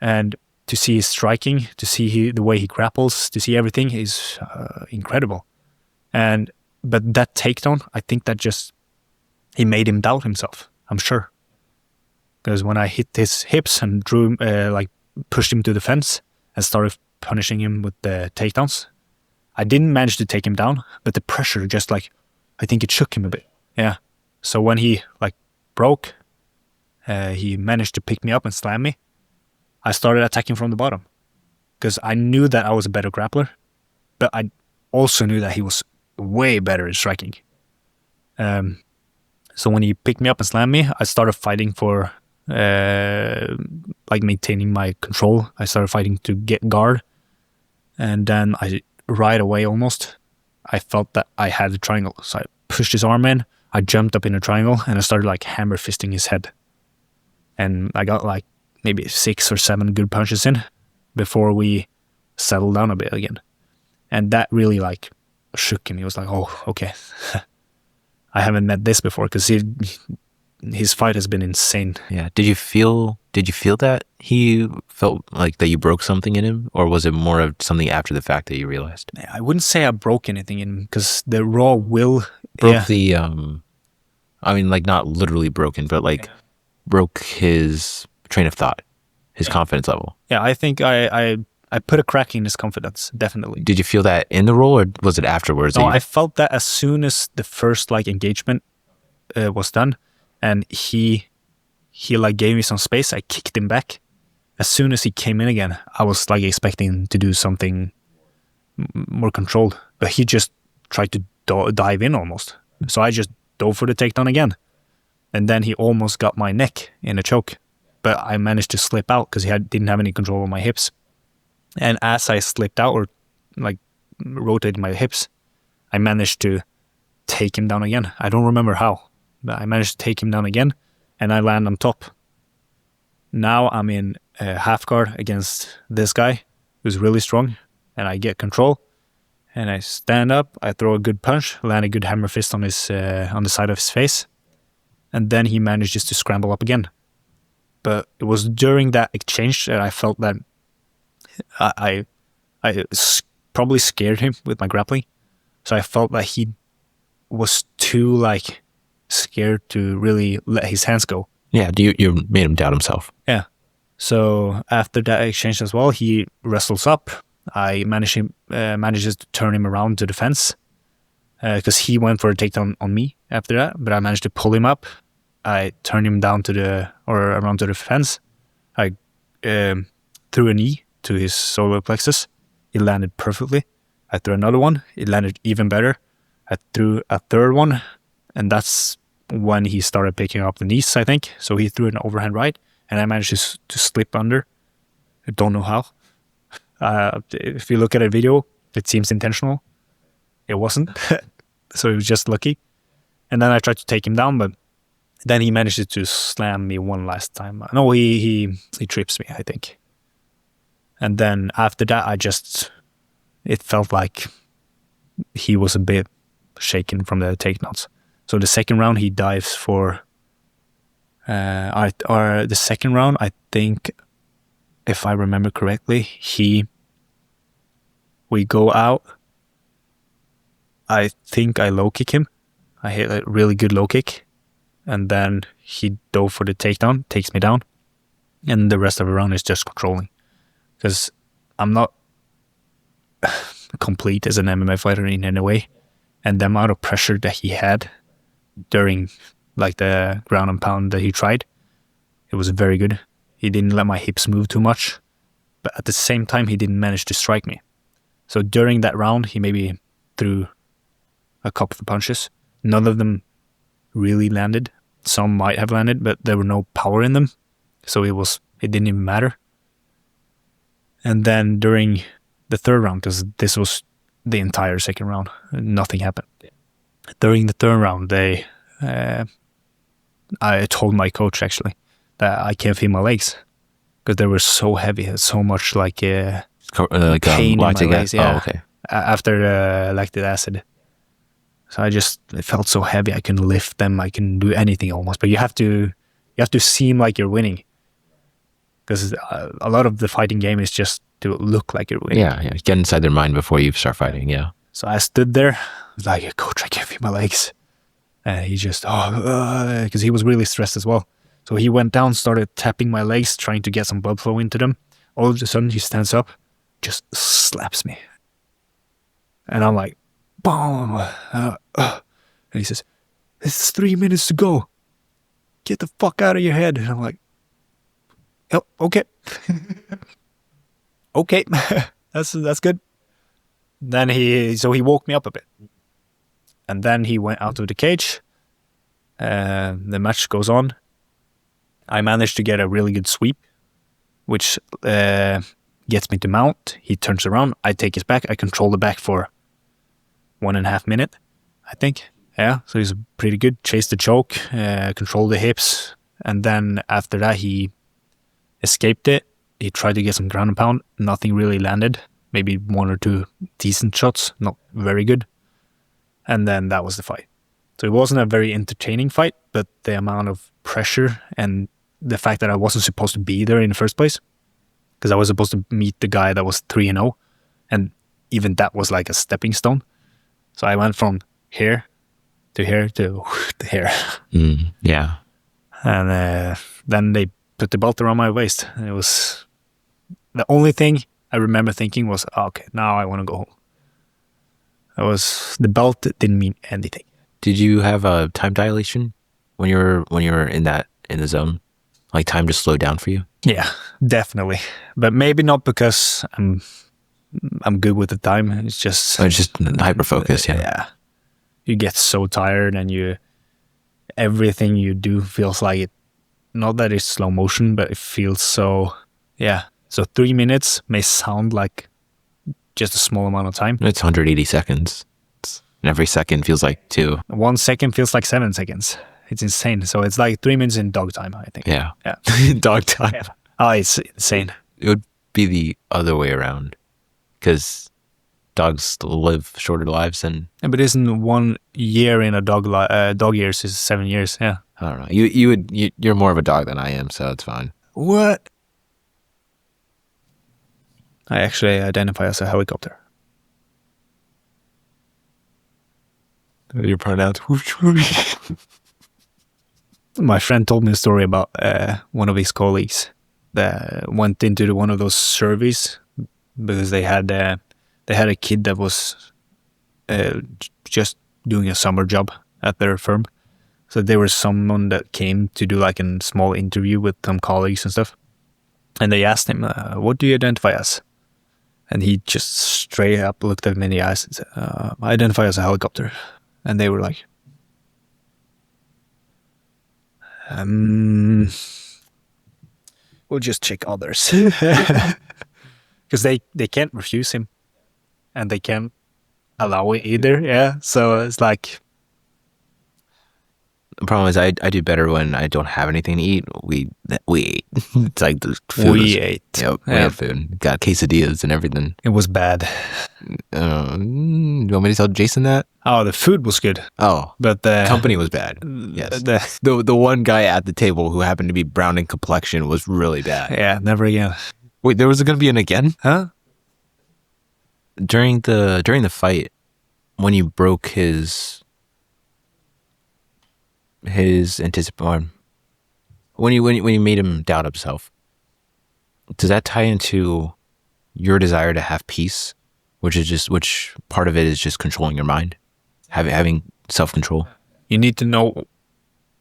And to see his striking, to see the way he grapples, to see everything is incredible. But that takedown, I think that just he made him doubt himself. I'm sure. Because when I hit his hips and drew him, pushed him to the fence and started punishing him with the takedowns, I didn't manage to take him down, but the pressure just I think it shook him a bit. Yeah. So when he broke, he managed to pick me up and slam me. I started attacking from the bottom. because I knew that I was a better grappler, but I also knew that he was way better at striking. So when he picked me up and slammed me, I started fighting for like maintaining my control. I started fighting to get guard, and then right away almost, I felt that I had a triangle. So I pushed his arm in, I jumped up in a triangle, and I started like hammer fisting his head. And I got like maybe 6 or 7 good punches in before we settled down a bit again. And that really like shook him. He was like, oh, okay. I haven't met this before, because his fight has been insane. Yeah. Did you feel that he felt like that you broke something in him, or was it more of something after the fact that you realized? I wouldn't say I broke anything in him, because the raw will broke the I mean, like, not literally broken, but like broke his train of thought, his confidence level. Yeah, I think I put a crack in his confidence, definitely. Did you feel that in the roll, or was it afterwards? No, I felt that as soon as the first like engagement was done, and he like gave me some space, I kicked him back. As soon as he came in again, I was like expecting to do something more controlled, but he just tried to dive in almost. So I just dove for the takedown again, and then he almost got my neck in a choke, but I managed to slip out because he didn't have any control of my hips. And as I slipped out, or like rotated my hips, I managed to take him down again. I don't remember how, but I managed to take him down again, and I land on top. Now I'm in half guard against this guy who's really strong, and I get control, and I stand up, I throw a good punch, land a good hammer fist on his on the side of his face, and then he manages to scramble up again. But it was during that exchange that I felt that I probably scared him with my grappling. So I felt that he was too like scared to really let his hands go. Yeah, you made him doubt himself. Yeah. So after that exchange as well, he wrestles up. I manages to turn him around to the fence, because he went for a takedown on me after that, but I managed to pull him up. I turned him down around to the fence. I threw a knee to his solar plexus. It landed perfectly. I threw another one. It landed even better. I threw a third one, and that's when he started picking up the knees, I think. So he threw an overhand right, and I managed to slip under. I don't know how. If you look at a video, it seems intentional. It wasn't. So it was just lucky. And then I tried to take him down, but then he manages to slam me one last time. No, he trips me, I think. And then after that, it felt like he was a bit shaken from the takedowns. So the second round, he dives for, the second round, I think, if I remember correctly, we go out. I think I low kick him. I hit a really good low kick. And then he dove for the takedown, takes me down. And the rest of the round is just controlling. Because I'm not complete as an MMA fighter in any way. And the amount of pressure that he had during like the ground and pound that he tried, it was very good. He didn't let my hips move too much. But at the same time, he didn't manage to strike me. So during that round, he maybe threw a couple of punches. None of them really landed. Some might have landed, but there were no power in them. So it didn't even matter. And then during the third round, because this was the entire second round, nothing happened. During the third round, I told my coach actually that I can't feel my legs because they were so heavy, so much like pain in my legs. Yeah. Oh, okay. After lactic acid. So it felt so heavy. I couldn't lift them. I couldn't do anything almost. But you have to seem like you're winning, because a lot of the fighting game is just to look like you're winning. Yeah. Get inside their mind before you start fighting. Yeah. So I stood there, like, coach, I can't feel my legs, and he just because he was really stressed as well. So he went down, started tapping my legs, trying to get some blood flow into them. All of a sudden, he stands up, just slaps me, and I'm like, boom. And he says, "It's 3 minutes to go. Get the fuck out of your head." And I'm like, "Oh, okay." okay, that's good. Then he woke me up a bit, and then he went out of the cage. The match goes on. I managed to get a really good sweep, which gets me to mount. He turns around. I take his back. I control the back for 1.5 minutes, I think. Yeah, so he's pretty good. Chase the choke, control the hips, and then after that he escaped it. He tried to get some ground and pound. Nothing really landed. Maybe 1 or 2 decent shots, not very good. And then that was the fight. So it wasn't a very entertaining fight, but the amount of pressure and the fact that I wasn't supposed to be there in the first place, because I was supposed to meet the guy that was 3-0, and even that was like a stepping stone. So I went from here to here to here. Yeah. And then they put the belt around my waist. And it was the only thing I remember thinking was, okay, now I want to go home. The belt didn't mean anything. Did you have a time dilation when you were in the zone? Like time just slowed down for you? Yeah, definitely. But maybe not because I'm good with the time. It's just hyper focus. Yeah. You get so tired, and everything you do feels like it. Not that it's slow motion, but it feels so. Yeah. So 3 minutes may sound like just a small amount of time. It's 180 seconds. And every second feels like 2. 1 second feels like 7 seconds. It's insane. So it's like 3 minutes in dog time, I think. Yeah. Dog time. Yeah. Oh, it's insane. It would be the other way around, because dogs live shorter lives than. Yeah, but isn't 1 year in a dog years is 7 years? Yeah. I don't know. You're more of a dog than I am, so it's fine. What? I actually identify as a helicopter. Your pronouns. My friend told me a story about one of his colleagues that went into one of those surveys because they had a kid that was just doing a summer job at their firm. So there was someone that came to do like a small interview with some colleagues and stuff. And they asked him, what do you identify as? And he just straight up looked at them in the eyes and said, I identify as a helicopter. And they were like, we'll just check others. Because they can't refuse him. And they can't allow it either. Yeah. So it's like. The problem is I do better when I don't have anything to eat. We ate. It's like the food. We ate. Yep, we had food. Got quesadillas and everything. It was bad. You want me to tell Jason that? Oh, the food was good. Oh, but the company was bad. Yes. The one guy at the table who happened to be brown in complexion was really bad. Yeah, never again. Wait, there was going to be an again? Huh? During the fight, when you broke his anticipation, when you made him doubt himself, does that tie into your desire to have peace, which part of it is just controlling your mind, having self-control? You need to know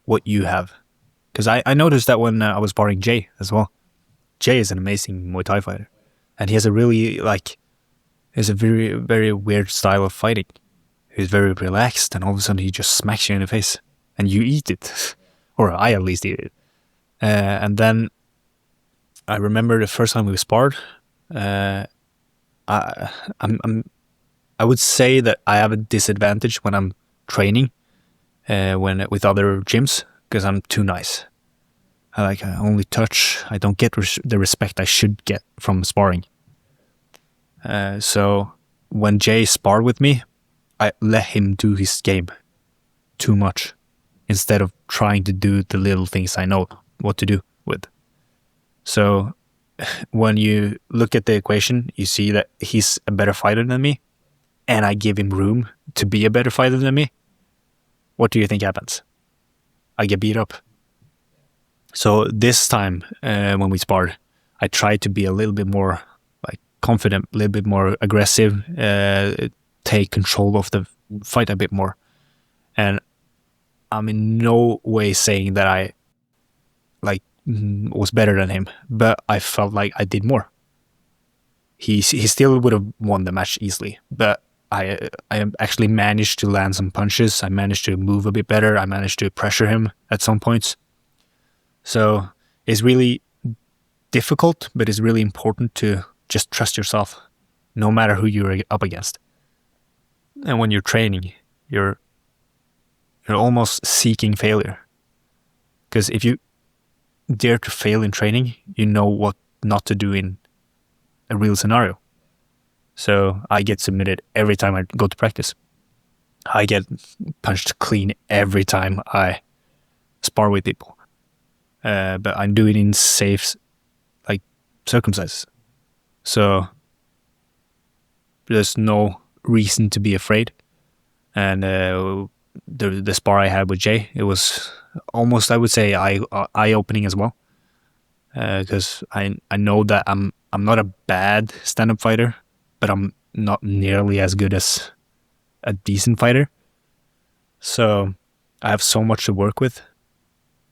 what you have, because I noticed that when I was sparring Jay as well. Jay is an amazing Muay Thai fighter, and he has a very, very weird style of fighting. He's very relaxed, and all of a sudden he just smacks you in the face. And you eat it, or I at least eat it. And then I remember the first time we sparred. I would say that I have a disadvantage when I'm training, with other gyms, because I'm too nice. I only touch. I don't get the respect I should get from sparring. So when Jay sparred with me, I let him do his game too much, instead of trying to do the little things I know what to do with. So when you look at the equation, you see that he's a better fighter than me, and I give him room to be a better fighter than me. What do you think happens? I get beat up. So this time, when we sparred, I tried to be a little bit more confident, a little bit more aggressive, take control of the fight a bit more. And I'm in no way saying that I was better than him, but I felt like I did more. he still would have won the match easily. But I actually managed to land some punches. I managed to move a bit better. I managed to pressure him at some points. So it's really difficult, but it's really important to just trust yourself, no matter who you're up against. And when you're training, you're almost seeking failure. Because if you dare to fail in training, you know what not to do in a real scenario. So I get submitted every time I go to practice. I get punched clean every time I spar with people. But I do it in safe circumstances. So there's no reason to be afraid. And the spar I had with Jay, it was almost, I would say, eye-opening as well. Because I know that I'm not a bad stand-up fighter, but I'm not nearly as good as a decent fighter. So I have so much to work with,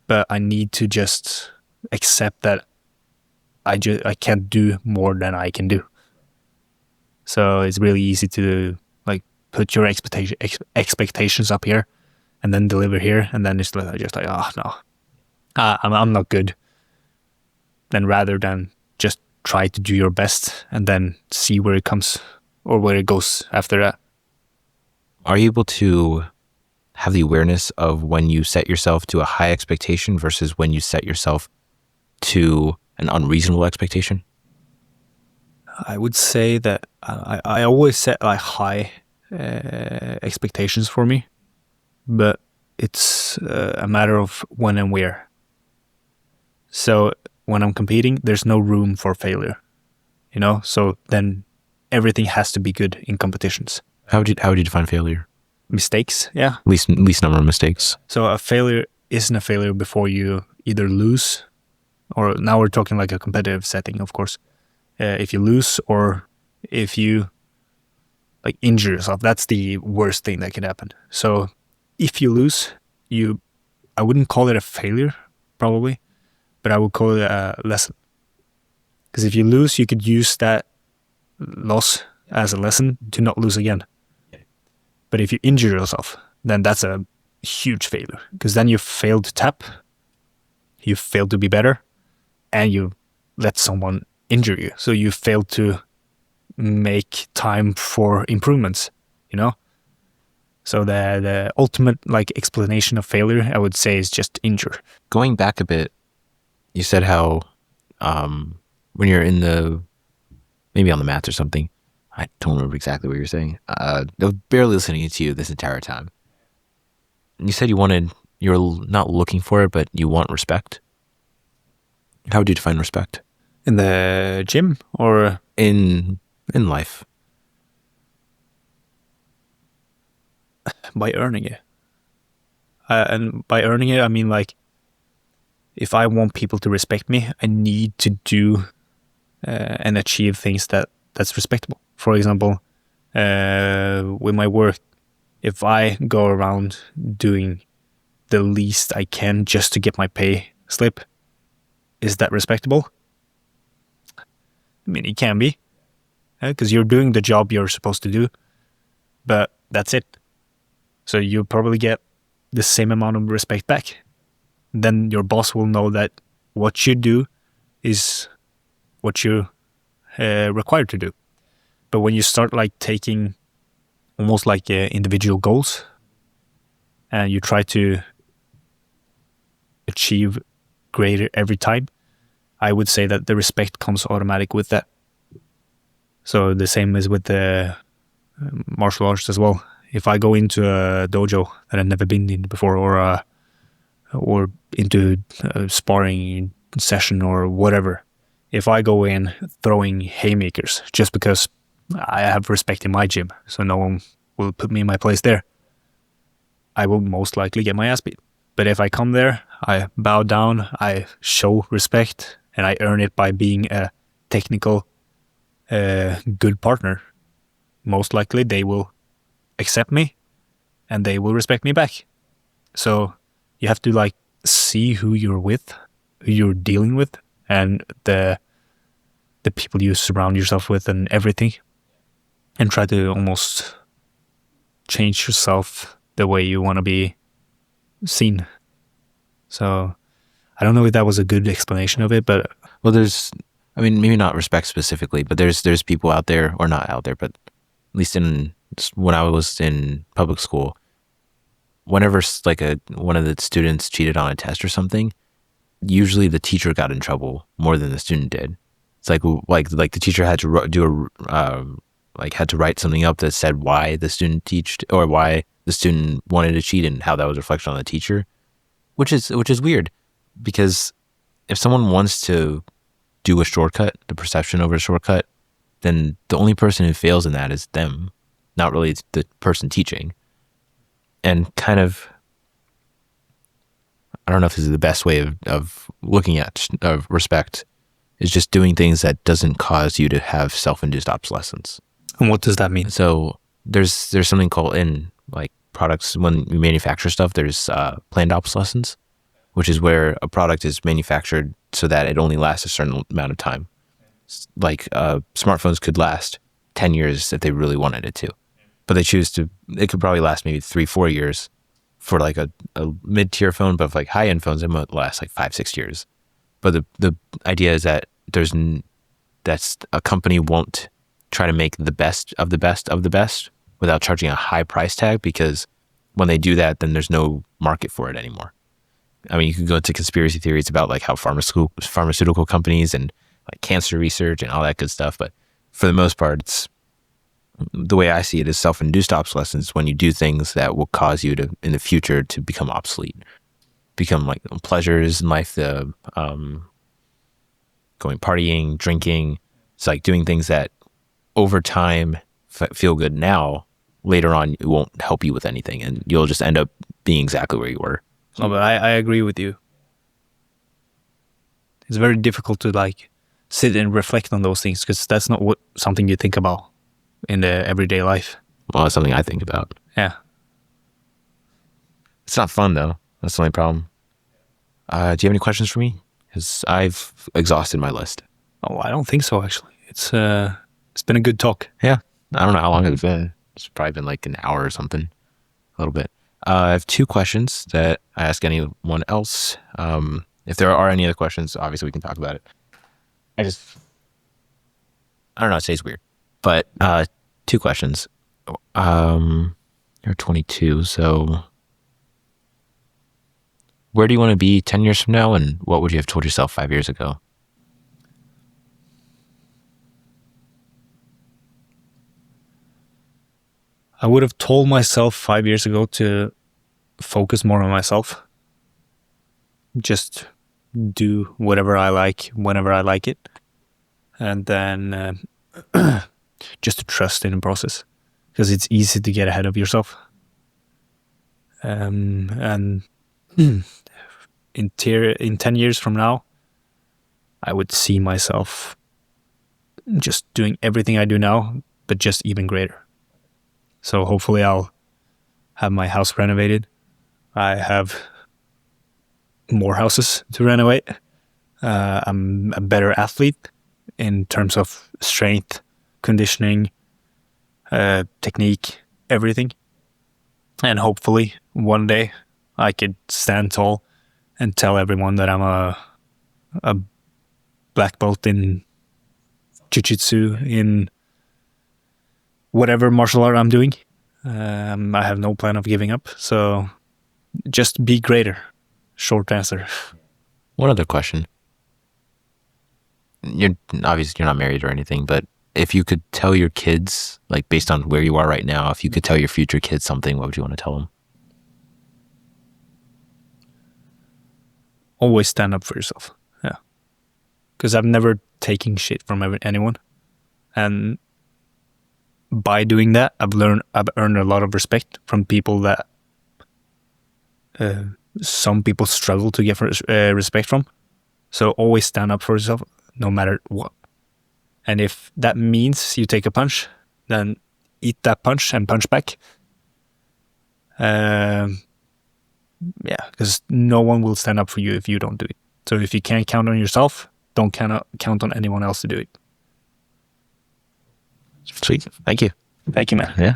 but I need to just accept that I can't do more than I can do. So it's really easy to put your expectations up here and then deliver here, and then it's just like, oh no, I'm not good. Then rather than just try to do your best and then see where it comes or where it goes after that. Are you able to have the awareness of when you set yourself to a high expectation versus when you set yourself to an unreasonable expectation? I would say that I always set high expectations for me, but it's a matter of when and where. So when I'm competing, there's no room for failure, so then everything has to be good in competitions. How would you define failure? Mistakes, yeah. Least number of mistakes. So a failure isn't a failure before you either lose, or now we're talking like a competitive setting, of course. If you lose or if you injure yourself, that's the worst thing that can happen. So if you lose, I wouldn't call it a failure, probably, but I would call it a lesson. Because if you lose, you could use that loss as a lesson to not lose again. But if you injure yourself, then that's a huge failure, because then you failed to tap, you failed to be better, and you let someone injure you. So you failed to make time for improvements, So the ultimate explanation of failure, I would say, is just injure. Going back a bit, you said how when you're maybe on the mats or something, I don't remember exactly what you were saying. I was barely listening to you this entire time. You said you're not looking for it, but you want respect. How would you define respect? In the gym or in life? By earning it. And by earning it, I mean if I want people to respect me, I need to do and achieve things that's respectable. For example, with my work, if I go around doing the least I can just to get my pay slip, is that respectable? I mean, it can be, because you're doing the job you're supposed to do, but that's it. So you probably get the same amount of respect back. Then your boss will know that what you do is what you're required to do. But when you start taking almost individual goals, and you try to achieve greater every time, I would say that the respect comes automatic with that. So the same is with the martial arts as well. If I go into a dojo that I've never been in before, or into a sparring session or whatever, if I go in throwing haymakers just because I have respect in my gym, so no one will put me in my place there, I will most likely get my ass beat. But if I come there, I bow down, I show respect, and I earn it by being a technical, good partner, most likely they will accept me and they will respect me back. So you have to see who you're with, who you're dealing with, and the the people you surround yourself with and everything, and try to almost change yourself the way you want to be seen. So I don't know if that was a good explanation of it, but well, there's, I mean, maybe not respect specifically, but there's people out there, or not out there, but at least when I was in public school, whenever like one of the students cheated on a test or something, usually the teacher got in trouble more than the student did. It's like the teacher had to had to write something up that said why the student teached, or why the student wanted to cheat, and how that was reflected on the teacher, which is weird, because if someone wants to do a shortcut, the perception over a shortcut, then the only person who fails in that is them, not really the person teaching. And kind of, I don't know if this is the best way of looking at respect, is just doing things that doesn't cause you to have self-induced obsolescence. And what does that mean? So there's something called, in like products, when we manufacture stuff, there's planned obsolescence, which is where a product is manufactured so that it only lasts a certain amount of time. Like smartphones could last 10 years if they really wanted it to, but they choose to, it could probably last maybe 3-4 years for like a mid-tier phone, but like high-end phones, it might last like 5-6 years. But the idea is that that's a company won't try to make the best of the best of the best without charging a high price tag, because when they do that, then there's no market for it anymore. I mean, you could go into conspiracy theories about like how pharmaceutical companies and like cancer research and all that good stuff, but for the most part, it's, the way I see it, is self-induced obsolescence when you do things that will cause you to, in the future, to become obsolete, become like pleasures in life, the going partying, drinking. It's like doing things that over time feel good now, later on it won't help you with anything, and you'll just end up being exactly where you were. No, but I agree with you. It's very difficult to like sit and reflect on those things, because that's not something you think about in the everyday life. Well, it's something I think about. Yeah. It's not fun though. That's the only problem. Do you have any questions for me? Because I've exhausted my list. Oh, I don't think so, actually. It's been a good talk. Yeah. I don't know how long it's been. It's probably been like an hour or something. A little bit. I have 2 questions that I ask anyone else. If there are any other questions, obviously we can talk about it. I don't know, today's weird. But 2 questions. You're 22, so where do you want to be 10 years from now, and what would you have told yourself 5 years ago? I would have told myself 5 years ago to focus more on myself. Just do whatever I like, whenever I like it. And then just to trust in the process, because it's easy to get ahead of yourself. And in 10 years from now, I would see myself just doing everything I do now, but just even greater. So hopefully I'll have my house renovated. I have more houses to renovate. I'm a better athlete in terms of strength, conditioning, technique, everything. And hopefully one day I could stand tall and tell everyone that I'm a black belt in Jiu-Jitsu, in whatever martial art I'm doing. I have no plan of giving up. So just be greater. Short answer. One other question. You're not married or anything, but if you could tell your kids, like based on where you are right now, if you could tell your future kids something, what would you want to tell them? Always stand up for yourself. Yeah. Because I've never taken shit from anyone. And by doing that, I've earned a lot of respect from people that some people struggle to get respect from. So always stand up for yourself, no matter what. And if that means you take a punch, then eat that punch and punch back. Yeah, because no one will stand up for you if you don't do it. So if you can't count on yourself, don't count on anyone else to do it. Sweet. Thank you. Thank you, man. Yeah.